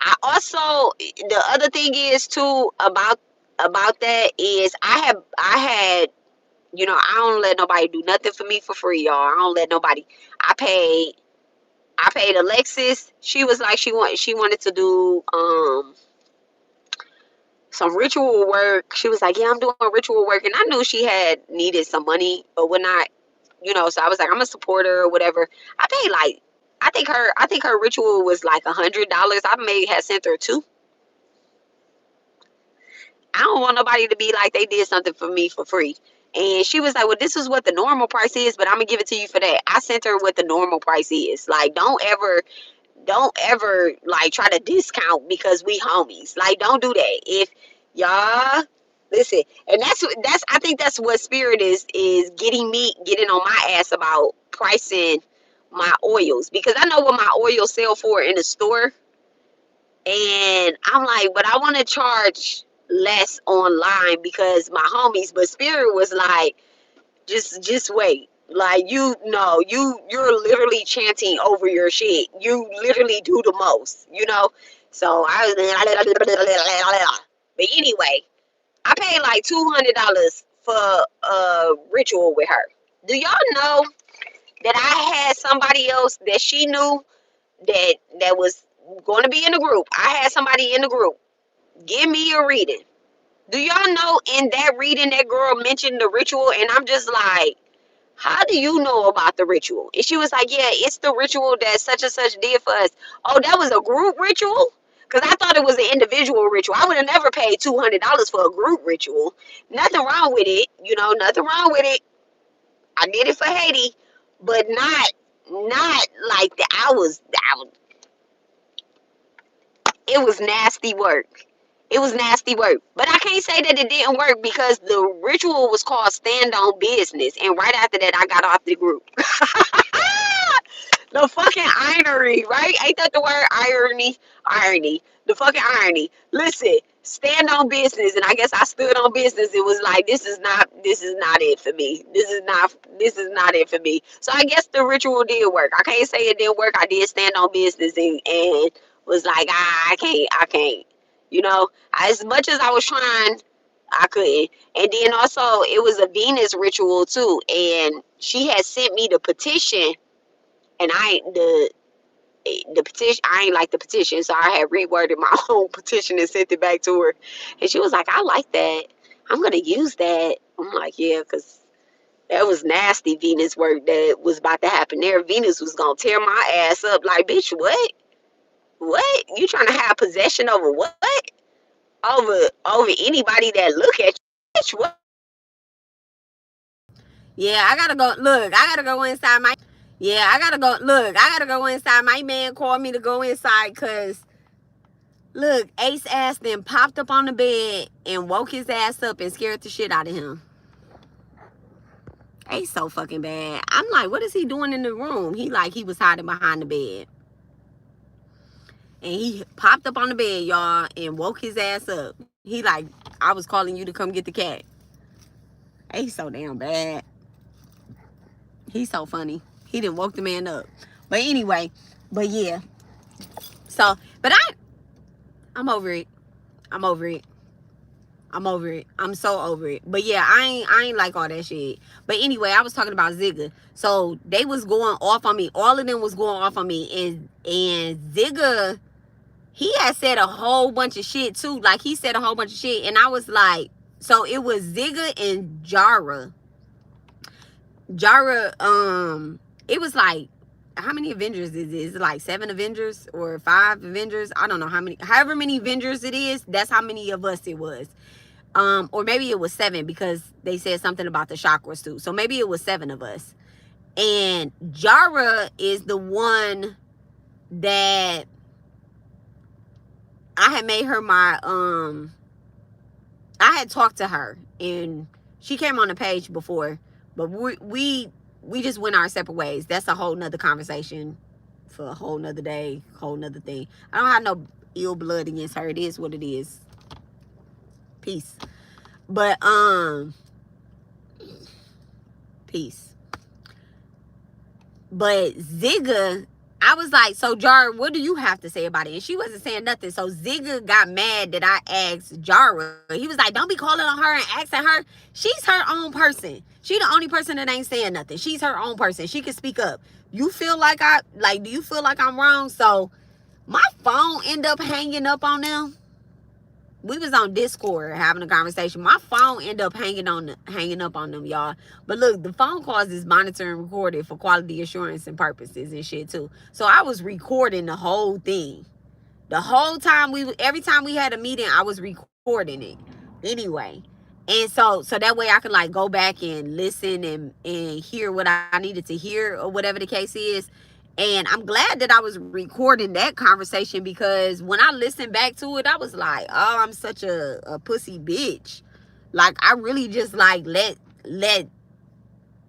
I also, the other thing is too about that is I had, you know, I don't let nobody do nothing for me for free, y'all. I don't let nobody. I paid I paid Alexis. She was like she wanted to do some ritual work. She was like, yeah, I'm doing ritual work, and I knew she had needed some money, but when I, you know, so I was like, I'm gonna support her or whatever. I paid like, I think her ritual was like $100. I may have sent her two. I don't want nobody to be like they did something for me for free. And she was like, well, this is what the normal price is, but I'm gonna give it to you for that. I sent her what the normal price is. Like, don't ever like try to discount because we homies. Like, don't do that. If y'all listen, and that's I think that's what spirit is getting on my ass about pricing my oils, because I know what my oils sell for in the store, and I'm like, but I want to charge less online because my homies. But spirit was like, just wait. Like, you know, you're literally chanting over your shit. You literally do the most, you know. So but anyway, I paid like $200 for a ritual with her. Do y'all know that I had somebody else that she knew that was going to be in the group? I had somebody in the group give me a reading. Do y'all know in that reading that girl mentioned the ritual, and I'm just like, how do you know about the ritual? And she was like, yeah, it's the ritual that such and such did for us. Oh, that was a group ritual? Because I thought it was an individual ritual. I would have never paid $200 for a group ritual. Nothing wrong with it. You know, nothing wrong with it. I did it for Haiti, but not like that. It was nasty work. It was nasty work. But I can't say that it didn't work because the ritual was called stand on business. And right after that, I got off the group. The fucking irony, right? Ain't that the word? Irony. Irony. The fucking irony. Listen, stand on business, and I guess I stood on business. It was like, this is not it for me. This is not it for me. So I guess the ritual did work. I can't say it didn't work. I did stand on business, and was like, I can't. You know, as much as I was trying, I couldn't. And then also it was a Venus ritual too, and she had sent me the petition, and the petition, I ain't like the petition, so I had reworded my own petition and sent it back to her. And she was like, I like that. I'm gonna use that. I'm like, yeah, because that was nasty Venus work that was about to happen there. Venus was gonna tear my ass up. Like, bitch, what? What? You trying to have possession over what? Over anybody that look at you? Bitch, what? Yeah, I gotta go. Look, I gotta go inside my. Yeah, I gotta go. Look, I gotta go inside. My man called me to go inside because, look, Ace ass then popped up on the bed and woke his ass up and scared the shit out of him. Ace so fucking bad. I'm like, what is he doing in the room? He was hiding behind the bed. And he popped up on the bed, y'all, and woke his ass up. He like, I was calling you to come get the cat. Ace so damn bad. He's so funny. He didn't woke the man up. But anyway, but yeah. So, but I'm over it. I'm over it. I'm over it. I'm so over it. But yeah, I ain't like all that shit. But anyway, I was talking about Zigga. So they was going off on me. All of them was going off on me. And Zigga, he had said a whole bunch of shit too. Like, he said a whole bunch of shit. And I was like, so it was Zigga and Jara. It was like, how many Avengers is it? Is it like 7 Avengers or 5 Avengers? I don't know how many. However many Avengers it is, that's how many of us it was. Or maybe it was 7 because they said something about the chakras too. So maybe it was 7 of us. And Jara is the one that I had made her my I had talked to her, and she came on the page before, but we just went our separate ways. That's a whole nother conversation for a whole nother day, whole nother thing. I don't have no ill blood against her. It is what it is. Peace. But peace. But Zigga I was like, so Jara, what do you have to say about it? And she wasn't saying nothing. So Zigga got mad that I asked Jara. He was like, don't be calling on her and asking her. She's her own person. She the only person that ain't saying nothing. She's her own person. She can speak up. You feel like, do you feel like I'm wrong? So my phone ended up hanging up on them. We was on Discord having a conversation. My phone ended up hanging up on them, y'all. But look, the phone calls is monitored and recorded for quality assurance and purposes and shit too. So I was recording the whole thing. The whole time every time we had a meeting, I was recording it anyway. And so that way I could like go back and listen and hear what I needed to hear or whatever the case is. And I'm glad that I was recording that conversation, because when I listened back to it, I was like, oh, I'm such a pussy bitch. Like I really just like let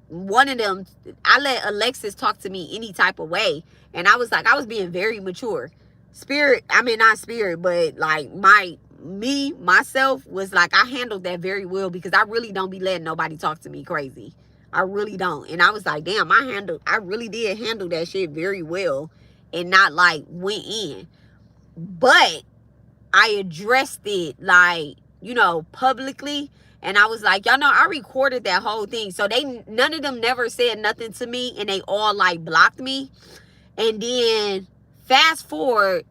one of them, I let Alexis talk to me any type of way. And I was like, I was being very mature. Spirit, I mean, not spirit, but like myself was like, I handled that very well, because I really don't be letting nobody talk to me crazy. I really don't. And I was like, damn, I really did handle that shit very well and not like went in. But I addressed it like, publicly. And I was like, y'all know, I recorded that whole thing. So none of them never said nothing to me, and they all like blocked me. And then fast forward,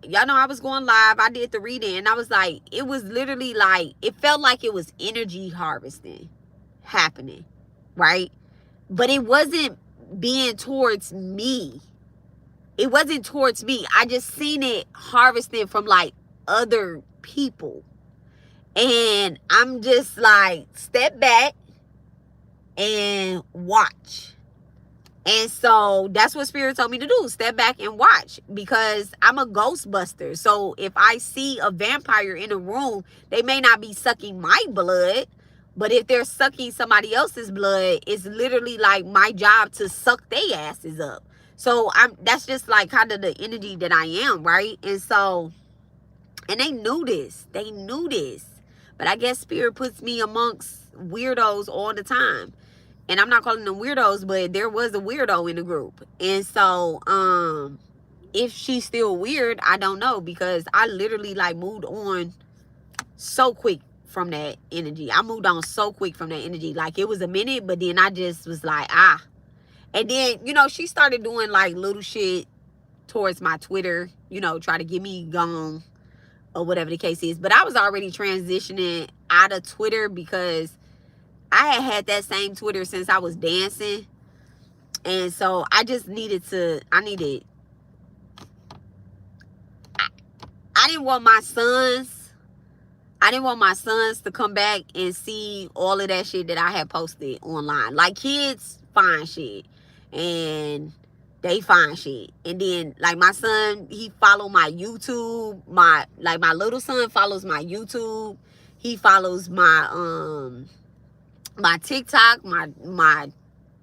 y'all know, I was going live. I did the reading, and I was like, it was literally like, it felt like it was energy harvesting happening, right? But it wasn't being towards me. It wasn't towards me. I just seen it harvesting from like other people. And I'm just like, step back and watch. And so that's what Spirit told me to do. Step back and watch, because I'm a ghostbuster. So if I see a vampire in a room, they may not be sucking my blood, but if they're sucking somebody else's blood, it's literally like my job to suck their asses up. So that's just like kind of the energy that I am, right? And so, and they knew this. They knew this. But I guess Spirit puts me amongst weirdos all the time. And I'm not calling them weirdos, but there was a weirdo in the group. And so, if she's still weird, I don't know, because I literally like moved on so quick from that energy. I moved on so quick from that energy. Like it was a minute, but then I just was like, ah. And then, she started doing like little shit towards my Twitter, try to get me gone or whatever the case is. But I was already transitioning out of Twitter, because I had that same Twitter since I was dancing. And so I just I didn't want my sons, to come back and see all of that shit that I had posted online. Like kids find shit and they find shit. And then like my son, he follow my YouTube. My little son follows my YouTube. He follows my TikTok, my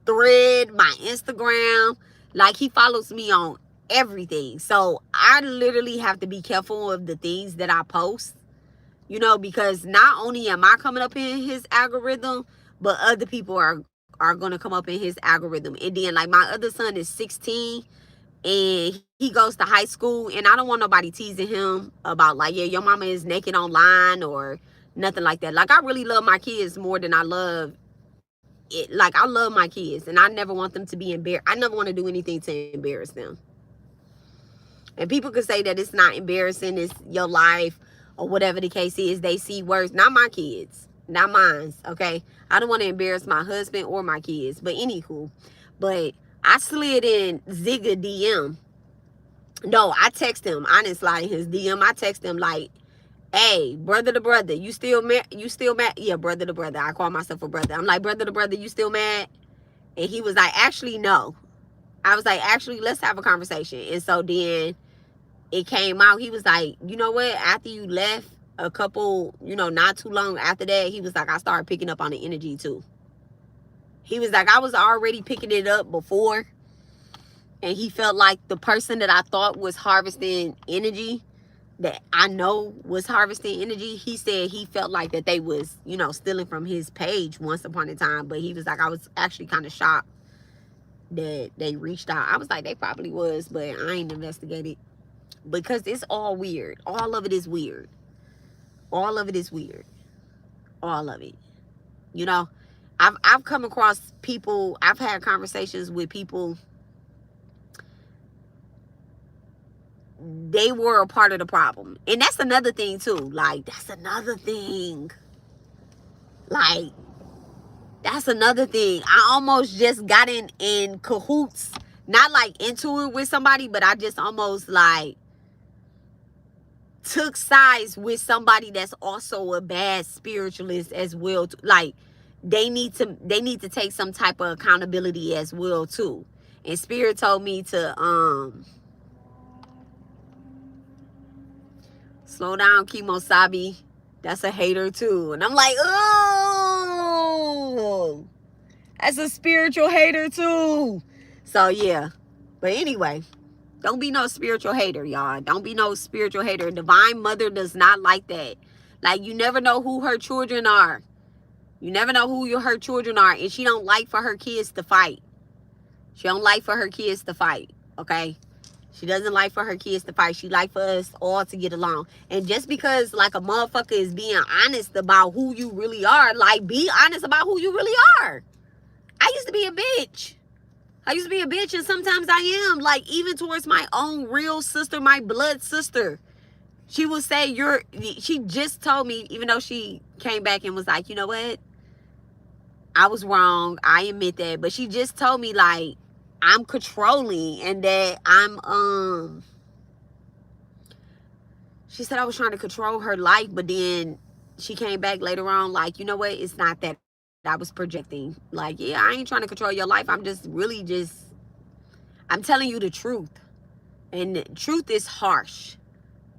Thread, my Instagram. Like he follows me on everything. So I literally have to be careful of the things that I post, because not only am I coming up in his algorithm, but other people are going to come up in his algorithm. And then like my other son is 16 and he goes to high school, and I don't want nobody teasing him about like, yeah, your mama is naked online or nothing like that. Like I really love my kids more than I love it. Like I love my kids, and I never want them to be embarrassed. I never want to do anything to embarrass them. And people could say that it's not embarrassing, it's your life or whatever the case is. They see worse. Not my kids, not mine. Okay, I don't want to embarrass my husband or my kids. But anywho, but I slid in Zigga DM. No, I text him. I didn't slide in his DM. I text him like, hey, brother to brother, you still mad? Yeah, brother to brother. I call myself a brother. I'm like, brother to brother, you still mad? And he was like, actually, no. I was like, actually, let's have a conversation. And so then it came out. He was like, you know what? After you left, a couple, not too long after that, he was like, I started picking up on the energy too. He was like, I was already picking it up before. And he felt like the person that I thought was harvesting energy, that I know was harvesting energy, he said he felt like that they was, stealing from his page once upon a time. But he was like, I was actually kind of shocked that they reached out. I was like, they probably was, but I ain't investigated because it's all weird. All of it is weird. All of it is weird. All of it. You know, I've come across people. I've had conversations with people. They were a part of the problem, and that's another thing too. Like that's another thing. Like that's another thing. I almost just got in cahoots, not like into it with somebody, but I just almost like took sides with somebody that's also a bad spiritualist as well. Like they need to take some type of accountability as well too. And spirit told me to slow down, Kimosabi. That's a hater too. And I'm like, oh, that's a spiritual hater too. So yeah. But anyway, don't be no spiritual hater, y'all. Don't be no spiritual hater. Divine Mother does not like that. Like, you never know who her children are. You never know who her children are. And she don't like for her kids to fight. She don't like for her kids to fight. Okay? She doesn't like for her kids to fight. She like for us all to get along. And just because, like, a motherfucker is being honest about who you really are, like, be honest about who you really are. I used to be a bitch. I used to be a bitch, and sometimes I am. Like, even towards my own real sister, my blood sister. She will say, she just told me, even though she came back and was like, you know what? I was wrong. I admit that. But she just told me, like, I'm controlling and that she said I was trying to control her life, but then she came back later on, like, you know what? It's not that I was projecting. Like, yeah, I ain't trying to control your life. I'm just really I'm telling you the truth. And the truth is harsh.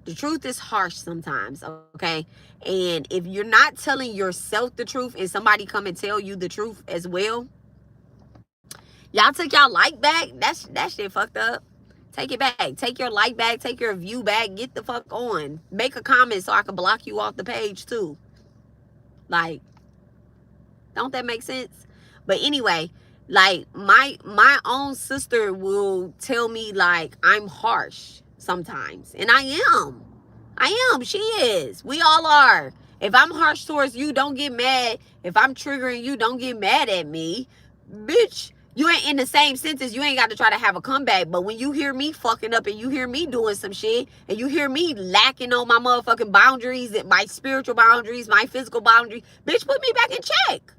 The truth is harsh sometimes, okay? And if you're not telling yourself the truth and somebody come and tell you the truth as well, y'all took y'all like back. That shit fucked up. Take it back. Take your like back. Take your view back. Get the fuck on. Make a comment so I can block you off the page too. Like, don't that make sense? But anyway, like my own sister will tell me like I'm harsh sometimes. And I am. I am. She is. We all are. If I'm harsh towards you, don't get mad. If I'm triggering you, don't get mad at me. Bitch, you ain't in the same sentence. You ain't got to try to have a comeback. But when you hear me fucking up and you hear me doing some shit and you hear me lacking on my motherfucking boundaries, my spiritual boundaries, my physical boundaries, bitch, put me back in check.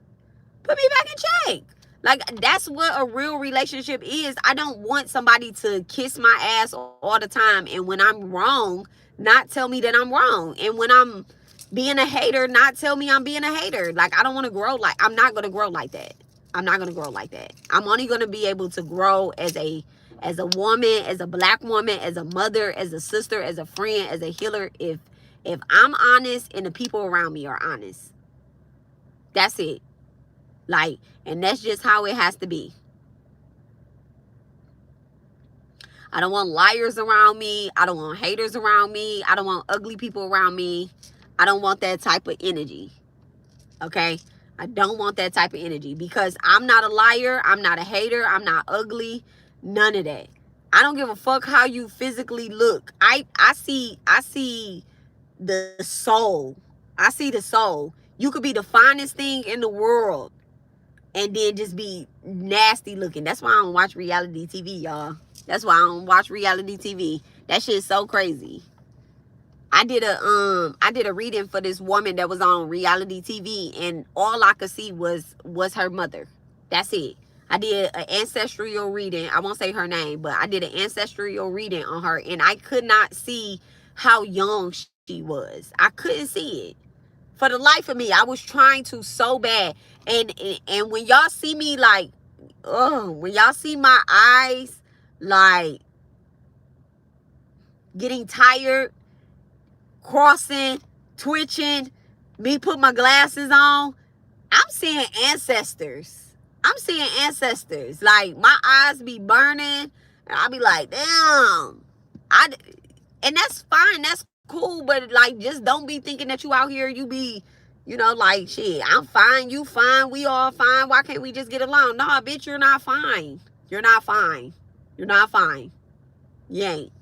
Put me back in check. Like, that's what a real relationship is. I don't want somebody to kiss my ass all the time and when I'm wrong, not tell me that I'm wrong. And when I'm being a hater, not tell me I'm being a hater. Like, I don't want to grow like, I'm not going to grow like that. I'm not going to grow like that. I'm only going to be able to grow as a woman, as a black woman, as a mother, as a sister, as a friend, as a healer, if I'm honest and the people around me are honest. That's it. Like, and that's just how it has to be. I don't want liars around me. I don't want haters around me. I don't want ugly people around me. I don't want that type of energy. Okay? I don't want that type of energy because I'm not a liar. I'm not a hater. I'm not ugly. None of that. I don't give a fuck how you physically look. I see the soul. I see the soul. You could be the finest thing in the world and then just be nasty looking. That's why I don't watch reality TV, y'all. That's why I don't watch reality TV. That shit's so crazy. I did a reading for this woman that was on reality TV, and all I could see was her mother. That's it. I did an ancestral reading. I won't say her name, but I did an ancestral reading on her, and I could not see how young she was. I couldn't see it. For the life of me, I was trying to so bad. And when y'all see me like, when y'all see my eyes like getting tired, crossing, twitching, me put my glasses on, I'm seeing ancestors. I'm seeing ancestors. Like, my eyes be burning, and I be like, damn. And that's fine. That's cool. But, like, just don't be thinking that you out here, you be, like, shit, I'm fine, you fine, we all fine. Why can't we just get along? Nah, bitch, you're not fine. You're not fine. You're not fine. You ain't.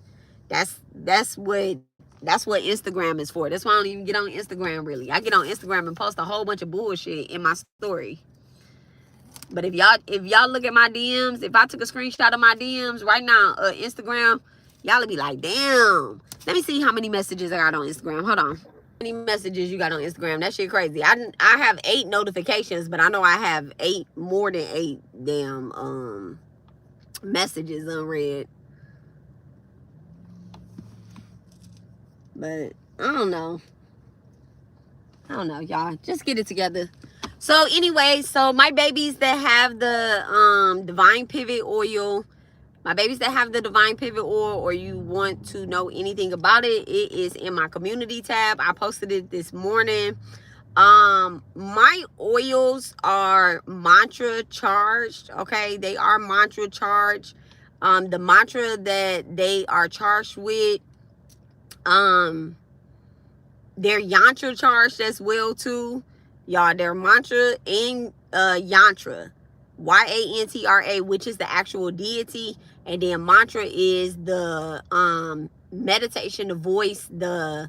That's what Instagram is for. That's why I don't even get on Instagram really. I get on Instagram and post a whole bunch of bullshit in my story. But if y'all look at my DMs, if I took a screenshot of my DMs right now, Instagram, y'all would be like, damn. Let me see how many messages I got on Instagram. Hold on. How many messages you got on Instagram? That shit crazy. I have 8 notifications, but I know I have 8 more than 8 damn messages unread. But I don't know. I don't know, y'all. Just get it together. So anyway, so my babies that have the divine pivot oil, my babies that have the divine pivot oil, or you want to know anything about it, it is in my community tab. I posted it this morning. My oils are mantra charged. Okay, they are mantra charged. The mantra that they are charged with, they're yantra charged as well too, y'all. They're mantra and yantra, yantra, which is the actual deity, and then mantra is the meditation, the voice, the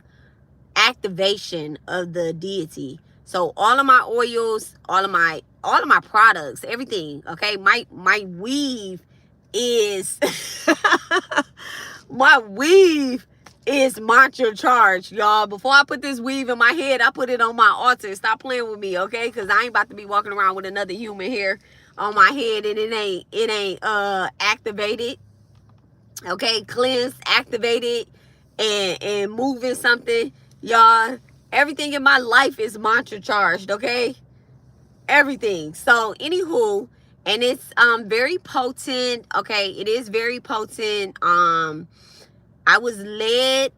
activation of the deity. So all of my oils, all of my products, everything, okay, my weave is my weave is mantra charged, y'all. Before I put this weave in my head, I put it on my altar. Stop playing with me, okay? Because I ain't about to be walking around with another human hair on my head and it ain't activated, okay? Cleansed, activated, and moving something, y'all. Everything in my life is mantra charged, okay? Everything. So anywho, and it's very potent, okay? It is very potent. I was led,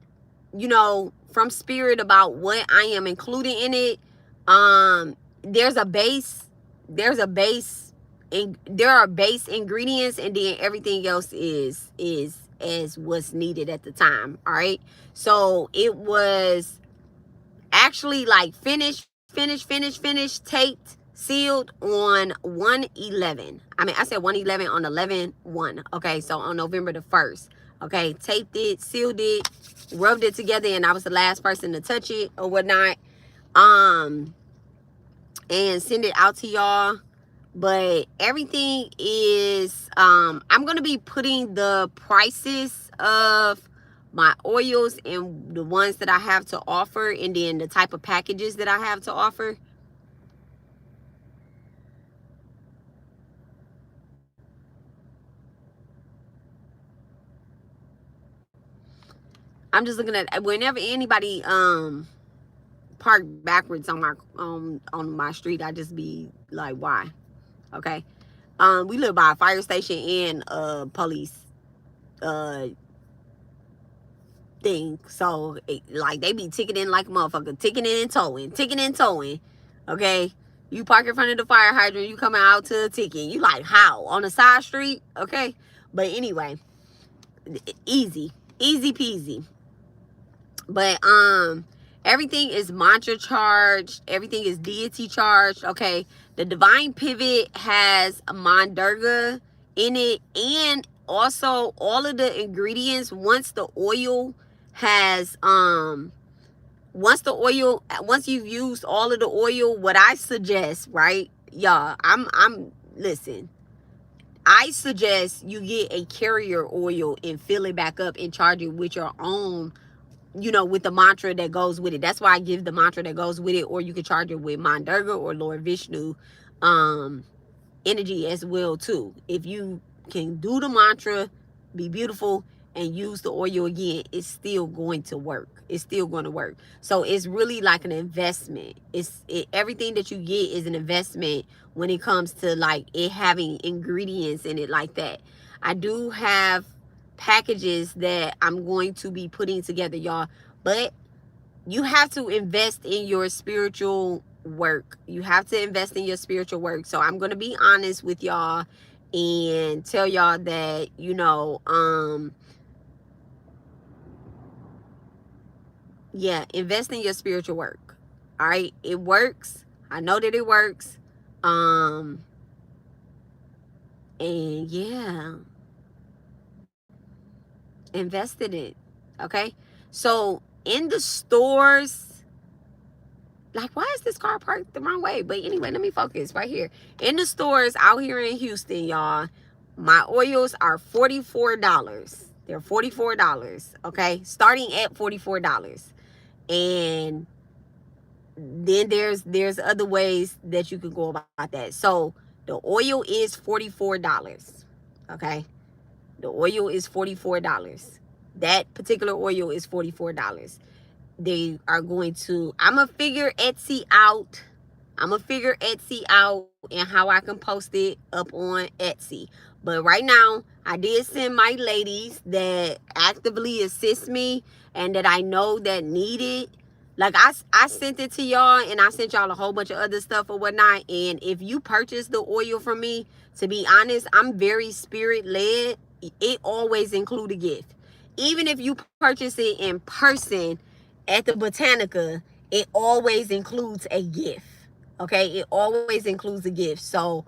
from spirit about what I am including in it. There's a base, and there are base ingredients, and then everything else is as what's needed at the time. All right. So it was actually like finished, taped, sealed on 1/11. I mean, I said 1/11 on 11/1. Okay, so on November the 1st. Okay, taped it, sealed it, rubbed it together, and I was the last person to touch it or whatnot. And send it out to y'all. But everything is I'm gonna be putting the prices of my oils and the ones that I have to offer, and then the type of packages that I have to offer. I'm just looking at whenever anybody park backwards on my street, I just be like, why? Okay. We live by a fire station and a police uh thing. So like they be ticketing like a motherfucker, ticketing and towing. Okay. You park in front of the fire hydrant, you coming out to a ticket. You like, how? On a side street? Okay. But anyway, easy peasy. But everything is mantra charged, everything is deity charged. Okay. The divine pivot has a Durga in it, and also all of the ingredients, once the oil has once you've used all of the oil, what I suggest, right, y'all, I'm listen, I suggest you get a carrier oil and fill it back up and charge it with your own, with the mantra that goes with it. That's why I give the mantra that goes with it. Or you can charge it with Durga or Lord Vishnu energy as well too. If you can do the mantra, be beautiful, and use the oil again, it's still going to work. It's still going to work. So it's really like an investment. Everything that you get is an investment when it comes to like it having ingredients in it like that. I do have packages that I'm going to be putting together, y'all, but you have to invest in your spiritual work. You have to invest in your spiritual work. So I'm going to be honest with y'all and tell y'all that, yeah, invest in your spiritual work. All right. It works. I know that it works. And yeah, invested it. Okay. So in the stores, like, why is this car parked the wrong way? But anyway, let me focus right here. In the stores out here in Houston, y'all, my oils are $44. They're $44. Okay. Starting at $44. And then there's other ways that you can go about that. So the oil is $44. Okay. The oil is $44. That particular oil is $44. They are going to, I'm gonna figure Etsy out. I'm gonna figure Etsy out and how I can post it up on Etsy. But right now, I did send my ladies that actively assist me and that I know that need it. Like, I sent it to y'all, and I sent y'all a whole bunch of other stuff or whatnot. And if you purchase the oil from me, to be honest, I'm very spirit led. It always include a gift. Even if you purchase it in person at the Botanica, it always includes a gift. Okay, it always includes a gift. So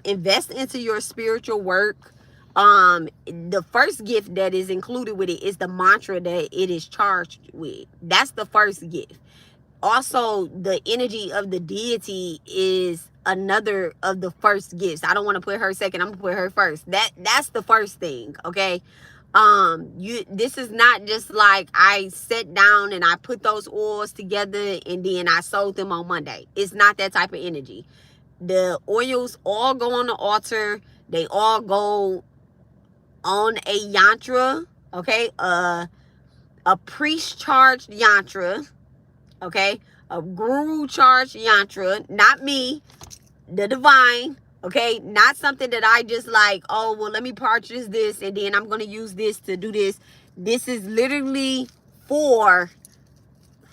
invest into your spiritual work. The first gift that is included with it is the mantra that it is charged with. That's the first gift. Also, the energy of the deity is another of the first gifts. I don't want to put her second, I'm gonna put her first. That's the first thing. Okay. This is not just like I sat down and I put those oils together and then I sold them on Monday. It's not that type of energy. The oils all go on the altar. They all go on a yantra. Okay. A priest charged yantra. Okay. A guru charged yantra. Not me, the divine. Okay, not something that I just like, oh, well, let me purchase this and then I'm going to use this to do this. This is literally for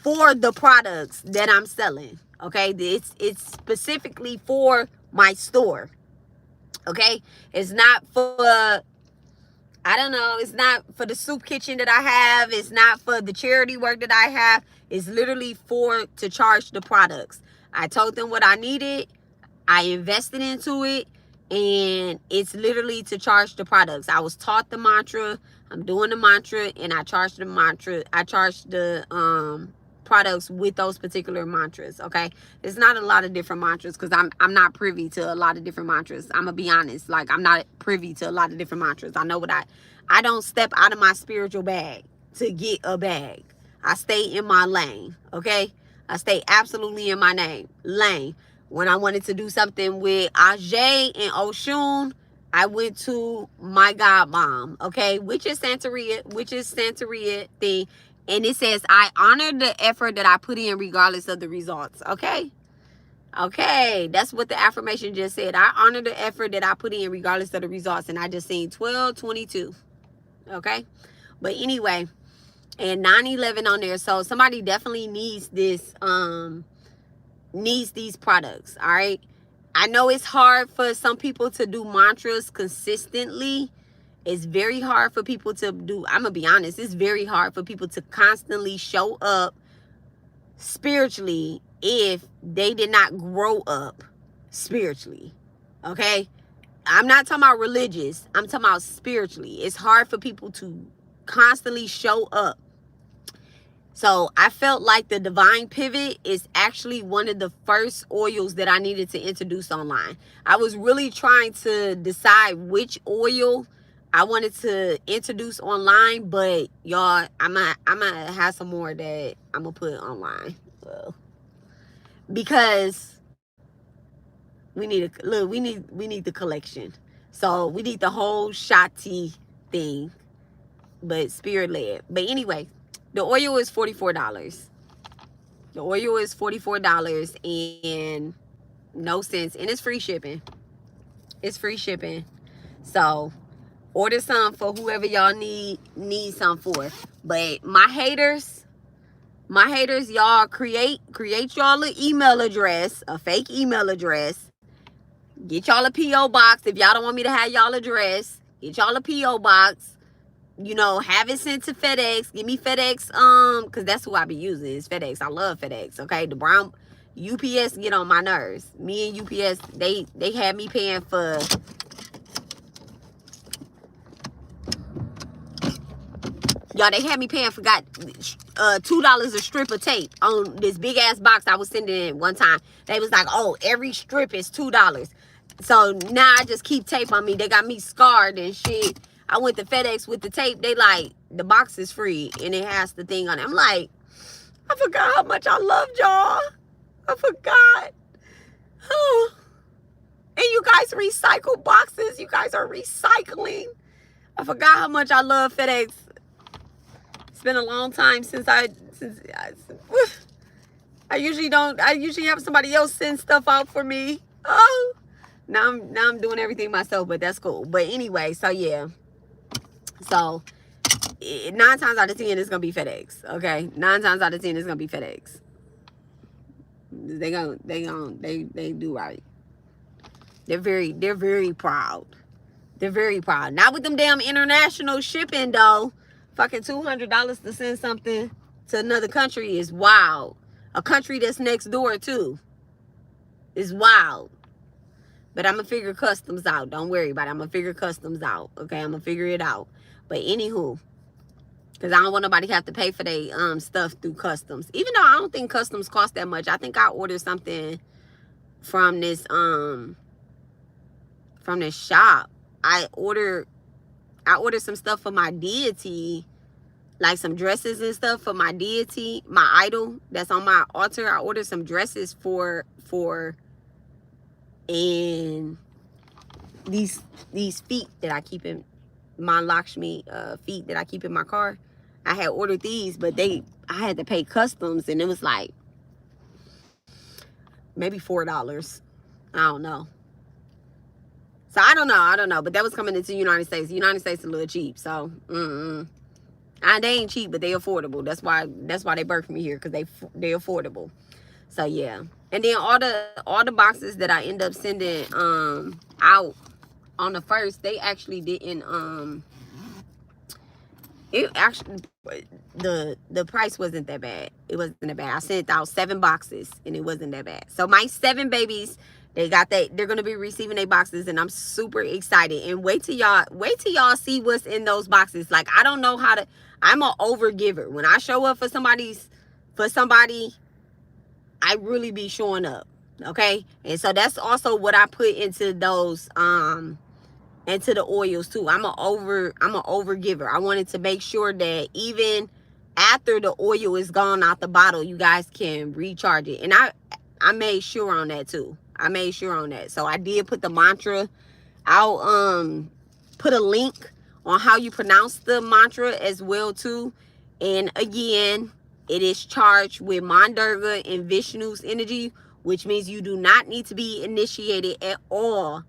the products that I'm selling. Okay, it's specifically for my store. Okay, it's not for, I don't know, it's not for the soup kitchen that I have. It's not for the charity work that I have. It's literally to charge the products. I told them what I needed. I invested into it, and it's literally to charge the products. I was taught the mantra. I'm doing the mantra, and I charge the mantra. I charge the products with those particular mantras. Okay, it's not a lot of different mantras because I'm not privy to a lot of different mantras. I'm gonna be honest. Like, I'm not privy to a lot of different mantras. I know what I don't step out of my spiritual bag to get a bag. I stay in my lane. Okay, I stay absolutely in my lane. When I wanted to do something with Ajay and Oshun, I went to my god mom, okay, which is Santeria thing. And it says, I honor the effort that I put in regardless of the results. Okay. Okay. That's what the affirmation just said. I honor the effort that I put in regardless of the results. And I just seen 1222. Okay. But anyway, and 911 on there. So somebody definitely needs this, needs these products. All right. I know it's hard for some people to do mantras consistently. It's very hard for people to do, I'm gonna be honest, it's very hard for people to constantly show up spiritually if they did not grow up spiritually. Okay. I'm not talking about religious, I'm talking about spiritually. It's hard for people to constantly show up. So I felt like the Divine Pivot is actually one of the first oils that I needed to introduce online. I was really trying to decide which oil I wanted to introduce online, but y'all, I'm gonna have some more that I'm gonna put online. Well, because we need the collection. So we need the whole Shati thing, but spirit led. But anyway, the oil is $44. The oil is $44 and no cents, and it's free shipping. It's free shipping. So order some for whoever y'all need some for. But my haters, y'all create y'all an email address, a fake email address. Get y'all a P.O. box. If y'all don't want me to have y'all address, get y'all a P.O. box. You know, have it sent to FedEx. Give me FedEx, because that's who I be using is FedEx. I love FedEx. Okay, the brown UPS get on my nerves. Me and UPS, they had me paying for Y'all, they had me paying for $2 a strip of tape on this big ass box I was sending in one time. They was like, oh, every strip is $2. So now I just keep tape on me. They got me scarred and shit. I went to FedEx with the tape. They like, the box is free and it has the thing on it. I'm like, I forgot how much I loved y'all. I forgot. Oh. And you guys recycle boxes. You guys are recycling. I forgot how much I love FedEx. It's been a long time since I usually have somebody else send stuff out for me. Oh, now I'm doing everything myself, but that's cool. But anyway, so yeah. So 9 times out of 10 it's gonna be FedEx. Okay, 9 times out of 10 it's gonna be FedEx. They do right. They're very proud. They're very proud. Not with them damn international shipping though. Fucking $200 to send something to another country is wild. A country that's next door too is wild. But I'm gonna figure customs out. Don't worry about it. I'm gonna figure customs out. Okay, I'm gonna figure it out. But anywho, because I don't want nobody to have to pay for their stuff through customs. Even though I don't think customs cost that much. I think I ordered something from this shop. I ordered some stuff for my deity, like some dresses and stuff for my deity, my idol that's on my altar. I ordered some dresses for and these feet that I keep in my Lakshmi feet that I keep in my car. I had ordered these, but I had to pay customs, and it was like maybe $4. I don't know. So I don't know, but that was coming into the United States. The United States is a little cheap, so they ain't cheap, but they affordable. That's why they birthed me here, because they affordable. So yeah. And then all the boxes that I end up sending out on the first, they actually didn't it actually, the price wasn't that bad. It wasn't that bad. I sent out 7 boxes and it wasn't that bad. So my 7 babies, they're gonna be receiving their boxes, and I'm super excited. And wait till y'all see what's in those boxes. Like, I don't know how to. I'm an over giver. When I show up for somebody, I really be showing up. Okay, and so that's also what I put into those into the oils too. I'm an over giver. I wanted to make sure that even after the oil is gone out the bottle, you guys can recharge it. And I made sure on that too. I made sure on that. So I did put the mantra. I'll put a link on how you pronounce the mantra as well too. And again, it is charged with Durga and Vishnu's energy, which means you do not need to be initiated at all.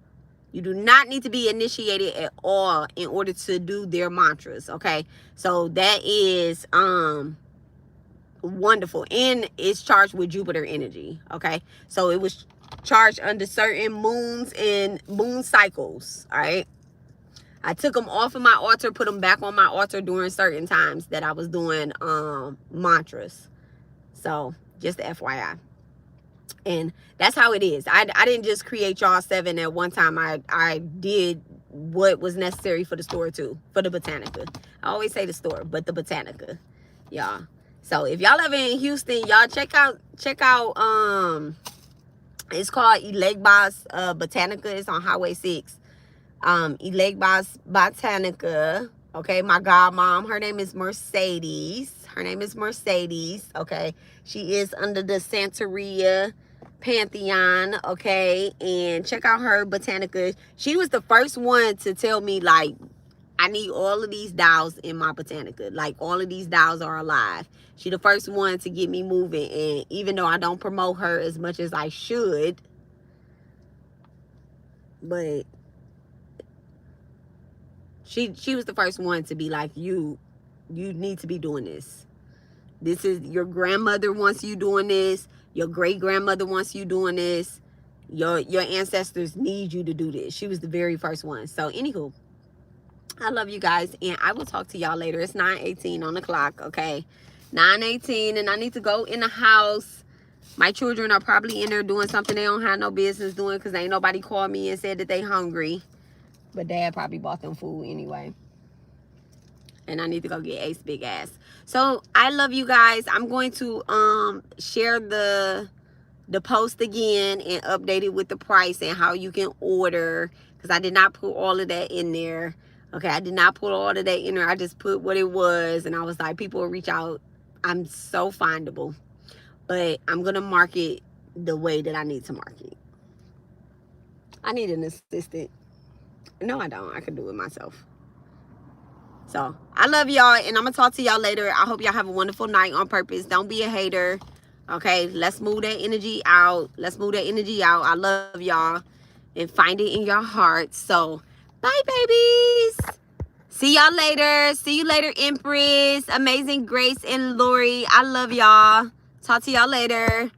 You do not need to be initiated at all in order to do their mantras. Okay, so that is wonderful, and it's charged with Jupiter energy. Okay, so it was charged under certain moons and moon cycles. All right, I took them off of my altar, put them back on my altar during certain times that I was doing mantras. So just FYI. And that's how it is. I didn't just create y'all 7 at one time. I did what was necessary for the store too, for the Botanica. I always say the store, but the Botanica, y'all. So if y'all ever in Houston, y'all check out it's called Ilegbas Botanica. It's on Highway 6. Ilegbas Botanica. Okay, my godmom, her name is Mercedes. Okay, she is under the Santeria Pantheon. Okay, and check out her Botanica. She was the first one to tell me, like, I need all of these dials in my Botanica. Like, all of these dials are alive. She the first one to get me moving. And even though I don't promote her as much as I should, but she was the first one to be like, you need to be doing this. This is, your grandmother wants you doing this. Your great grandmother wants you doing this. Your ancestors need you to do this. She was the very first one. So anywho, I love you guys, and I will talk to y'all later. It's 9:18 on the clock. Okay, 9:18, and I need to go in the house. My children are probably in there doing something they don't have no business doing, because ain't nobody called me and said that they hungry. But Dad probably bought them food anyway. and I need to go get Ace big ass. So I love you guys. I'm going to share the post again and update it with the price and how you can order, because I did not put all of that in there. Okay, I did not put all of that in there. I just put what it was, and I was like, people will reach out. I'm so findable, but I'm gonna market the way that I need to market. I need an assistant. No, I don't. I can do it myself. So I love y'all, and I'm gonna talk to y'all later. I hope y'all have a wonderful night on purpose. Don't be a hater. Okay, let's move that energy out. Let's move that energy out. I love y'all, and find it in your heart. So bye, babies. See y'all later. See you later, Empress, Amazing Grace, and Lori. I love y'all. Talk to y'all later.